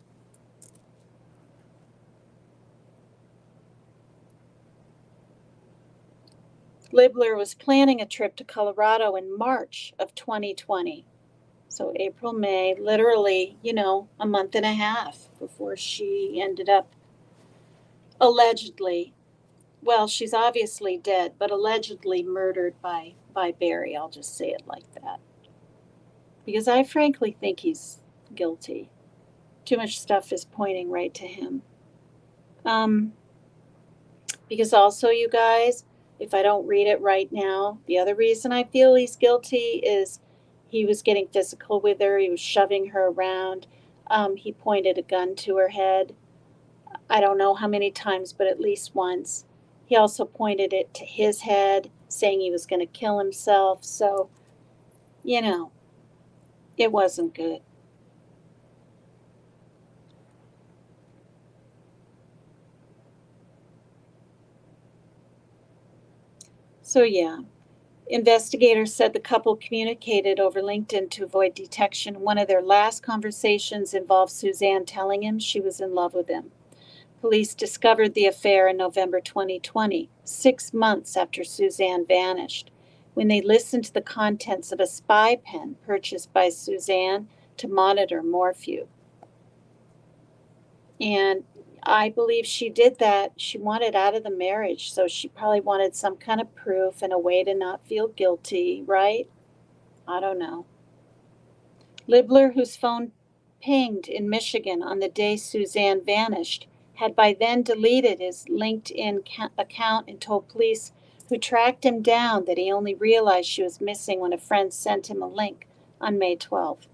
Libler was planning a trip to Colorado in March of 2020. So April, May, literally, a month and a half before she ended up allegedly, well, she's obviously dead, but allegedly murdered by Barry. I'll just say it like that. Because I frankly think he's guilty. Too much stuff is pointing right to him. Because also, you guys, if I don't read it right now, the other reason I feel he's guilty is he was getting physical with her. He was shoving her around. He pointed a gun to her head. I don't know how many times, but at least once. He also pointed it to his head, saying he was going to kill himself. So, it wasn't good. So, yeah. Investigators said the couple communicated over LinkedIn to avoid detection. One of their last conversations involved Suzanne telling him she was in love with him. Police discovered the affair in November 2020, 6 months after Suzanne vanished, when they listened to the contents of a spy pen purchased by Suzanne to monitor Morphew. And I believe she did that. She wanted out of the marriage, so she probably wanted some kind of proof and a way to not feel guilty, right? I don't know. Libler, whose phone pinged in Michigan on the day Suzanne vanished, had by then deleted his LinkedIn account and told police who tracked him down that he only realized she was missing when a friend sent him a link on May 12th.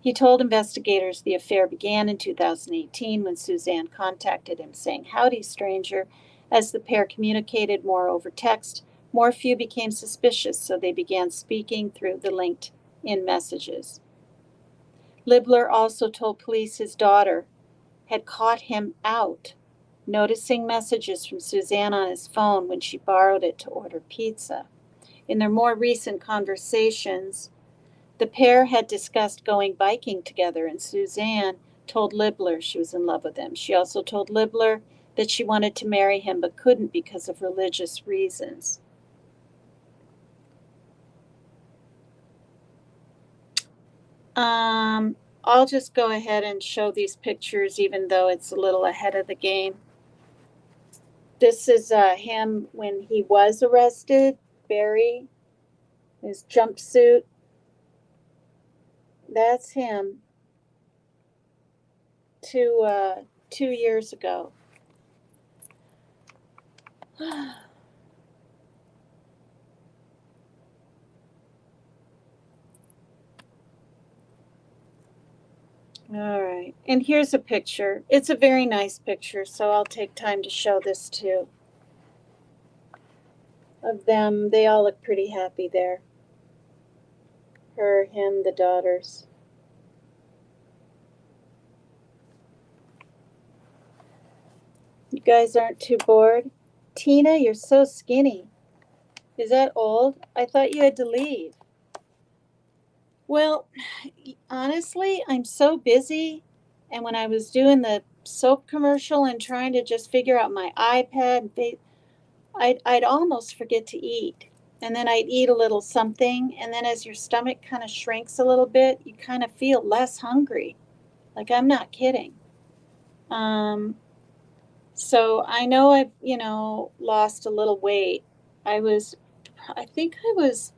He told investigators the affair began in 2018 when Suzanne contacted him saying, "Howdy, stranger." As the pair communicated more over text, Morphew became suspicious, so they began speaking through the LinkedIn messages. Libler also told police his daughter had caught him out, noticing messages from Suzanne on his phone when she borrowed it to order pizza. In their more recent conversations, the pair had discussed going biking together, and Suzanne told Libler she was in love with him. She also told Libler that she wanted to marry him but couldn't because of religious reasons. I'll just go ahead and show these pictures, even though it's a little ahead of the game. This is him when he was arrested, Barry, his jumpsuit. That's him 2 years ago. All right. And here's a picture. It's a very nice picture, so I'll take time to show this too. Of them, they all look pretty happy there. Her, him, the daughters. You guys aren't too bored? Tina, you're so skinny. Is that old? I thought you had to leave. Well, honestly, I'm so busy. And when I was doing the soap commercial and trying to just figure out my iPad, I'd almost forget to eat. And then I'd eat a little something. And then as your stomach kind of shrinks a little bit, you kind of feel less hungry. Like, I'm not kidding. Um, so I know I've, lost a little weight. I think I was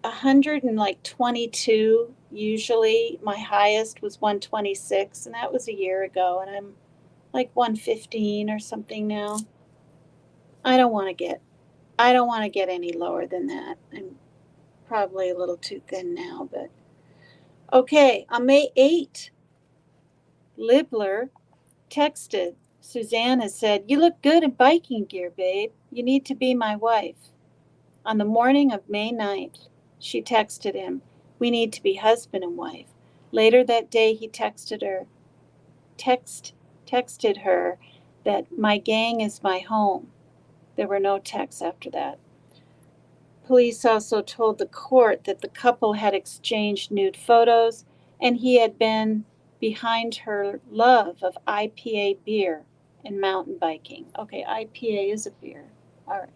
122 usually. My highest was 126, and that was a year ago, and I'm like 115 or something now. I don't want to get I don't want to get any lower than that. I'm probably a little too thin now, but okay. On May 8th, Libler texted Suzanne and said, "You look good in biking gear, babe. You need to be my wife." On the morning of May 9th, she texted him, "We need to be husband and wife." Later that day, he texted her that "my gang is my home." There were no texts after that. Police also told the court that the couple had exchanged nude photos and he had been behind her love of IPA beer and mountain biking. Okay, IPA is a beer. All right.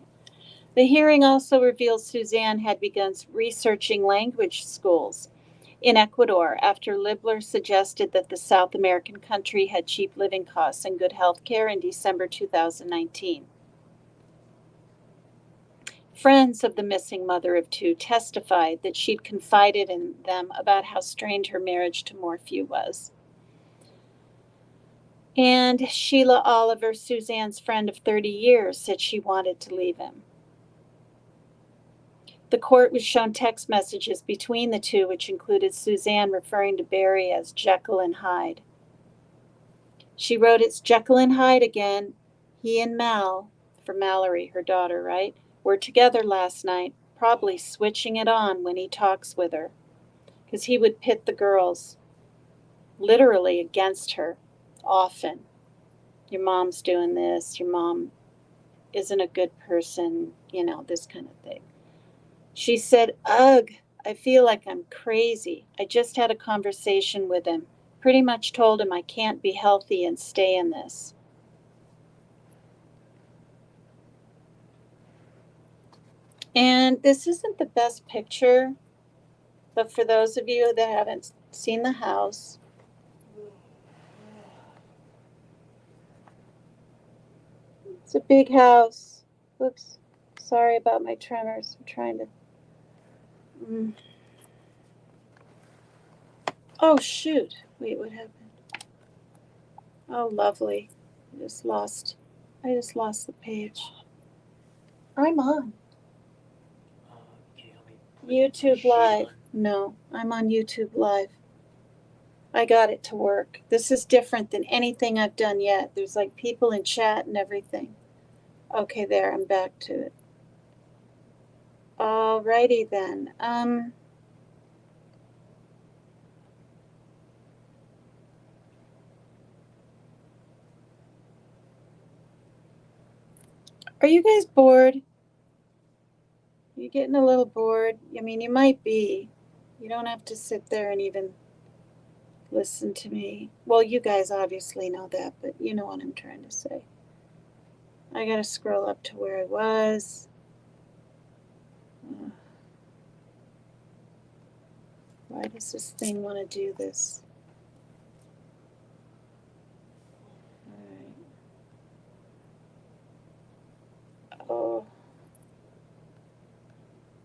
The hearing also revealed Suzanne had begun researching language schools in Ecuador after Libler suggested that the South American country had cheap living costs and good health care in December 2019. Friends of the missing mother of two testified that she'd confided in them about how strained her marriage to Morphew was. And Sheila Oliver, Suzanne's friend of 30 years, said she wanted to leave him. The court was shown text messages between the two, which included Suzanne referring to Barry as Jekyll and Hyde. She wrote, "It's Jekyll and Hyde again. He and Mal," for Mallory, her daughter, right, "were together last night, probably switching it on when he talks with her." Because he would pit the girls literally against her often. Your mom's doing this, your mom isn't a good person, this kind of thing. She said, "Ugh, I feel like I'm crazy. I just had a conversation with him. Pretty much told him I can't be healthy and stay in this." And this isn't the best picture, but for those of you that haven't seen the house, it's a big house. Oops, sorry about my tremors. I'm trying to. Oh, shoot. Wait, what happened? Oh, lovely. I just lost the page. I'm on YouTube Live. No, I'm on YouTube Live. I got it to work. This is different than anything I've done yet. There's like people in chat and everything. Okay, there, I'm back to it. Alrighty then. Are you guys bored? You getting a little bored? I mean, you might be. You don't have to sit there and even listen to me. Well, you guys obviously know that, but you know what I'm trying to say. I gotta scroll up to where I was. Why does this thing want to do this? All right. Oh.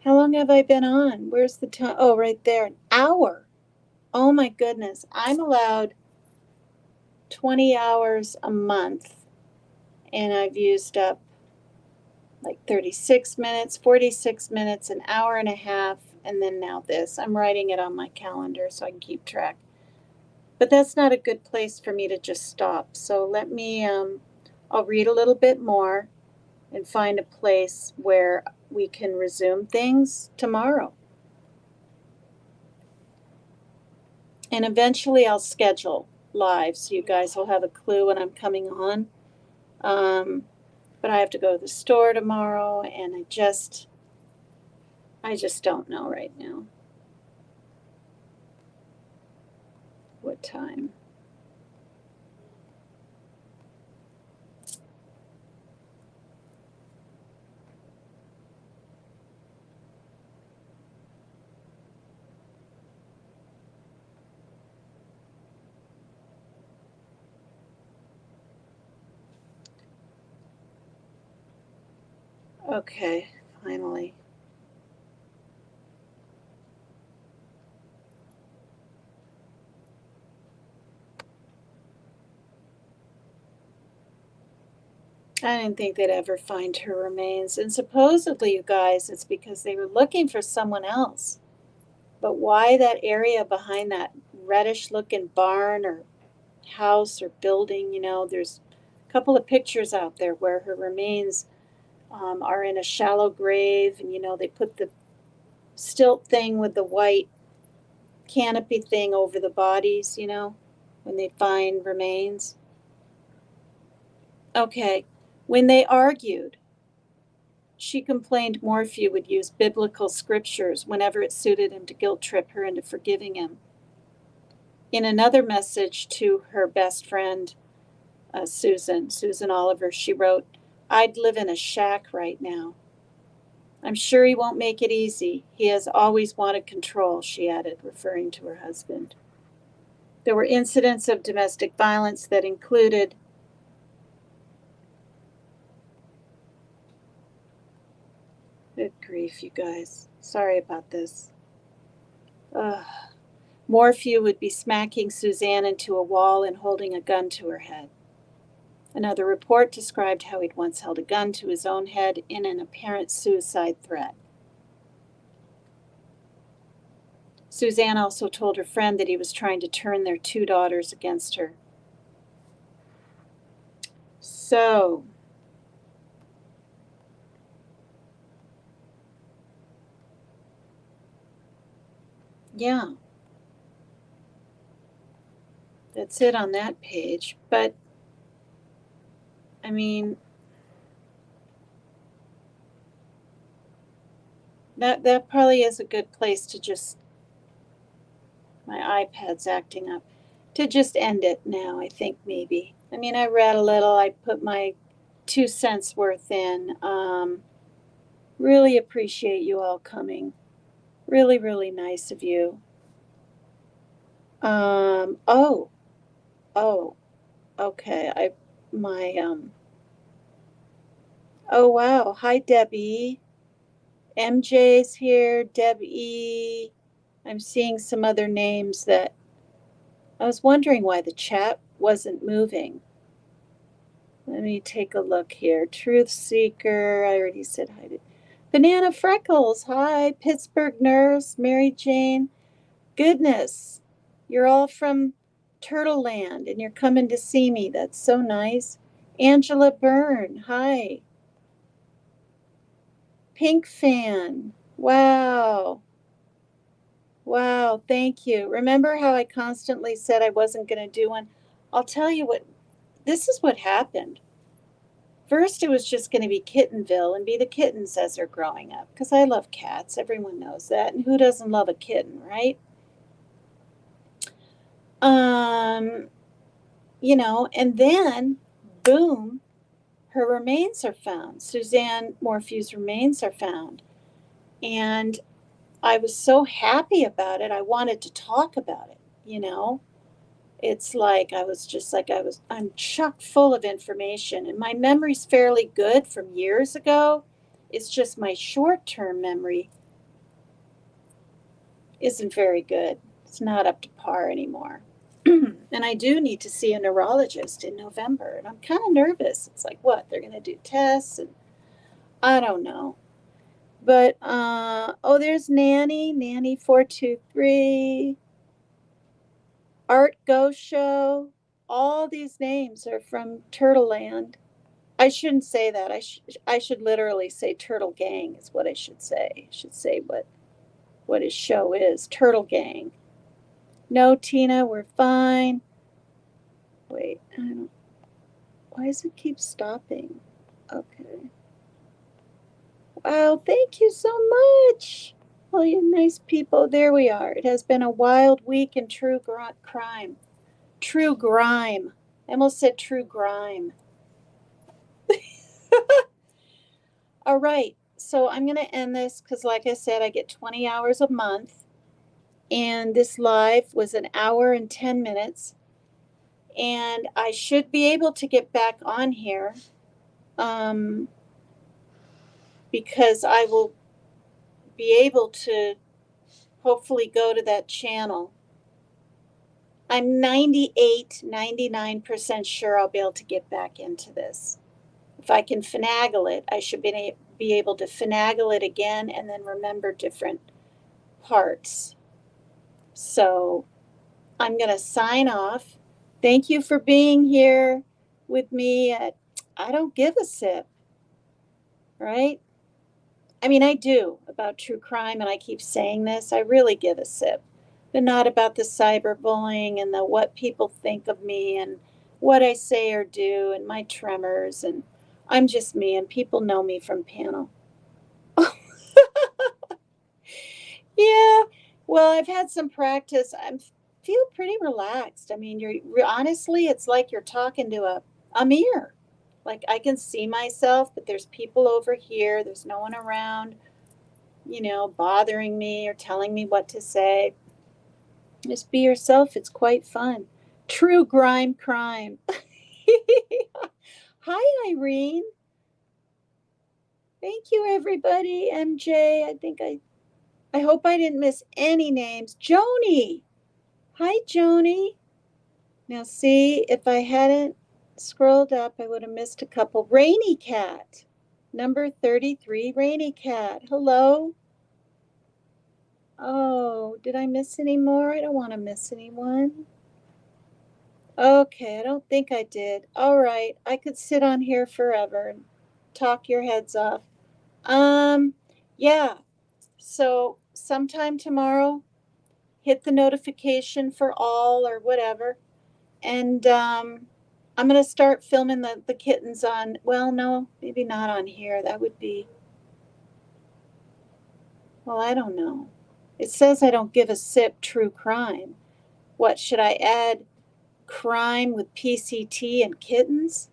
How long have I been on? Where's the time? Oh, right there. An hour. Oh my goodness. I'm allowed 20 hours a month, and I've used up like 36 minutes, 46 minutes, an hour and a half. and then now this. I'm writing it on my calendar so I can keep track. But that's not a good place for me to just stop. So let me, I'll read a little bit more and find a place where we can resume things tomorrow. And eventually I'll schedule live so you guys will have a clue when I'm coming on. But I have to go to the store tomorrow, and I just don't know right now what time. Okay, finally. I didn't think they'd ever find her remains. And supposedly, you guys, it's because they were looking for someone else. But why that area behind that reddish looking barn or house or building? There's a couple of pictures out there where her remains are in a shallow grave, and they put the stilt thing with the white canopy thing over the bodies, when they find remains. Okay, when they argued, she complained Morphew would use biblical scriptures whenever it suited him to guilt trip her into forgiving him. In another message to her best friend, Susan Oliver, she wrote, "I'd live in a shack right now. I'm sure he won't make it easy. He has always wanted control," she added, referring to her husband. There were incidents of domestic violence that included good grief, you guys. Sorry about this. Morphew would be smacking Suzanne into a wall and holding a gun to her head. Another report described how he'd once held a gun to his own head in an apparent suicide threat. Suzanne also told her friend that he was trying to turn their 2 daughters against her. So, yeah, that's it on that page. But, I mean, that probably is a good place to just, my iPad's acting up, to just end it now, I think maybe. I mean, I read a little, I put my 2 cents worth in. Really appreciate you all coming. Really, really nice of you. Oh, okay. Oh wow. Hi, Debbie. MJ's here. Debbie. I'm seeing some other names that I was wondering why the chat wasn't moving. Let me take a look here. Truth Seeker. I already said hi to Banana Freckles. Hi. Pittsburgh Nurse. Mary Jane. Goodness. You're all from Turtle Land and you're coming to see me. That's so nice. Angela Byrne. Hi. Pink Fan. Wow. Wow. Thank you. Remember how I constantly said I wasn't going to do one? I'll tell you what, this is what happened. First, it was just going to be Kittenville and be the kittens as they're growing up, because I love cats. Everyone knows that. And who doesn't love a kitten, right? And then, boom, her remains are found. Suzanne Morphew's remains are found. And I was so happy about it. I wanted to talk about it, It's like I'm chock full of information, and my memory's fairly good from years ago. It's just my short-term memory isn't very good. It's not up to par anymore. And I do need to see a neurologist in November, and I'm kind of nervous. It's like, what? They're going to do tests, and I don't know. But oh, there's Nanny 423, Art Go Show. All these names are from Turtle Land. I shouldn't say that. I should literally say Turtle Gang is what I should say. I should say what his show is. Turtle Gang. No, Tina, we're fine. Wait, I don't. Why does it keep stopping? Okay. Wow, thank you so much. All you nice people. There we are. It has been a wild week in true crime. True grime. I almost said true grime. All right. So I'm going to end this because, like I said, I get 20 hours a month. And this live was an hour and 10 minutes. And I should be able to get back on here because I will be able to hopefully go to that channel. I'm 99% sure I'll be able to get back into this. If I can finagle it, I should be able to finagle it again and then remember different parts. So I'm going to sign off. Thank you for being here with me at I Don't Give a Sip, right? I mean, I do about true crime, and I keep saying this. I really give a sip, but not about the cyberbullying and the what people think of me and what I say or do and my tremors. And I'm just me, and people know me from panel. Yeah, well, I've had some practice. I feel pretty relaxed. I mean, you're honestly, it's like you're talking to a mirror. Like I can see myself, but there's people over here. There's no one around, bothering me or telling me what to say. Just be yourself. It's quite fun. True grime crime. Hi, Irene. Thank you, everybody. MJ, I hope I didn't miss any names. Joni. Hi, Joni. Now, see, if I hadn't scrolled up, I would have missed a couple. Rainy Cat. Number 33, Rainy Cat. Hello. Oh, did I miss any more? I don't want to miss anyone. Okay, I don't think I did. All right, I could sit on here forever and talk your heads off. Yeah. So sometime tomorrow, hit the notification for all or whatever, and I'm gonna start filming the kittens on. Well, no, maybe not on here. That would be. Well, I don't know. It says I don't give a sip. True crime. What should I add? Crime with PCT and kittens?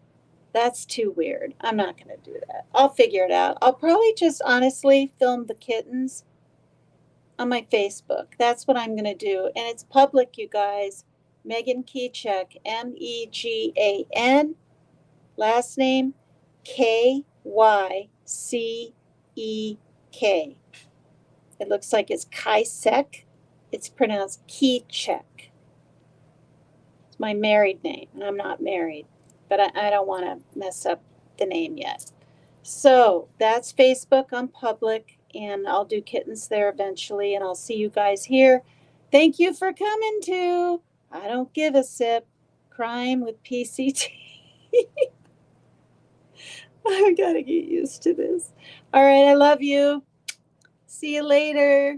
That's too weird. I'm not going to do that. I'll figure it out. I'll probably just honestly film the kittens on my Facebook. That's what I'm going to do. And it's public, you guys. Megan Keycheck, Megan, last name Kyceek. It looks like it's Kysek. It's pronounced Keycheck. It's my married name, and I'm not married, but I don't want to mess up the name yet. So that's Facebook. I'm public, and I'll do kittens there eventually, and I'll see you guys here. Thank you for coming to I Don't Give a Sip, Crime with PCT. I've got to get used to this. All right, I love you. See you later.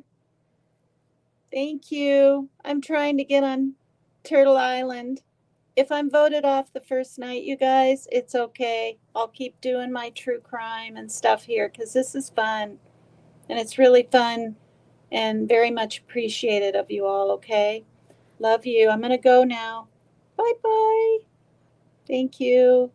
Thank you. I'm trying to get on Turtle Island. If I'm voted off the first night, you guys, it's okay. I'll keep doing my true crime and stuff here because this is fun. And it's really fun and very much appreciated of you all, okay? Love you. I'm going to go now. Bye-bye. Thank you.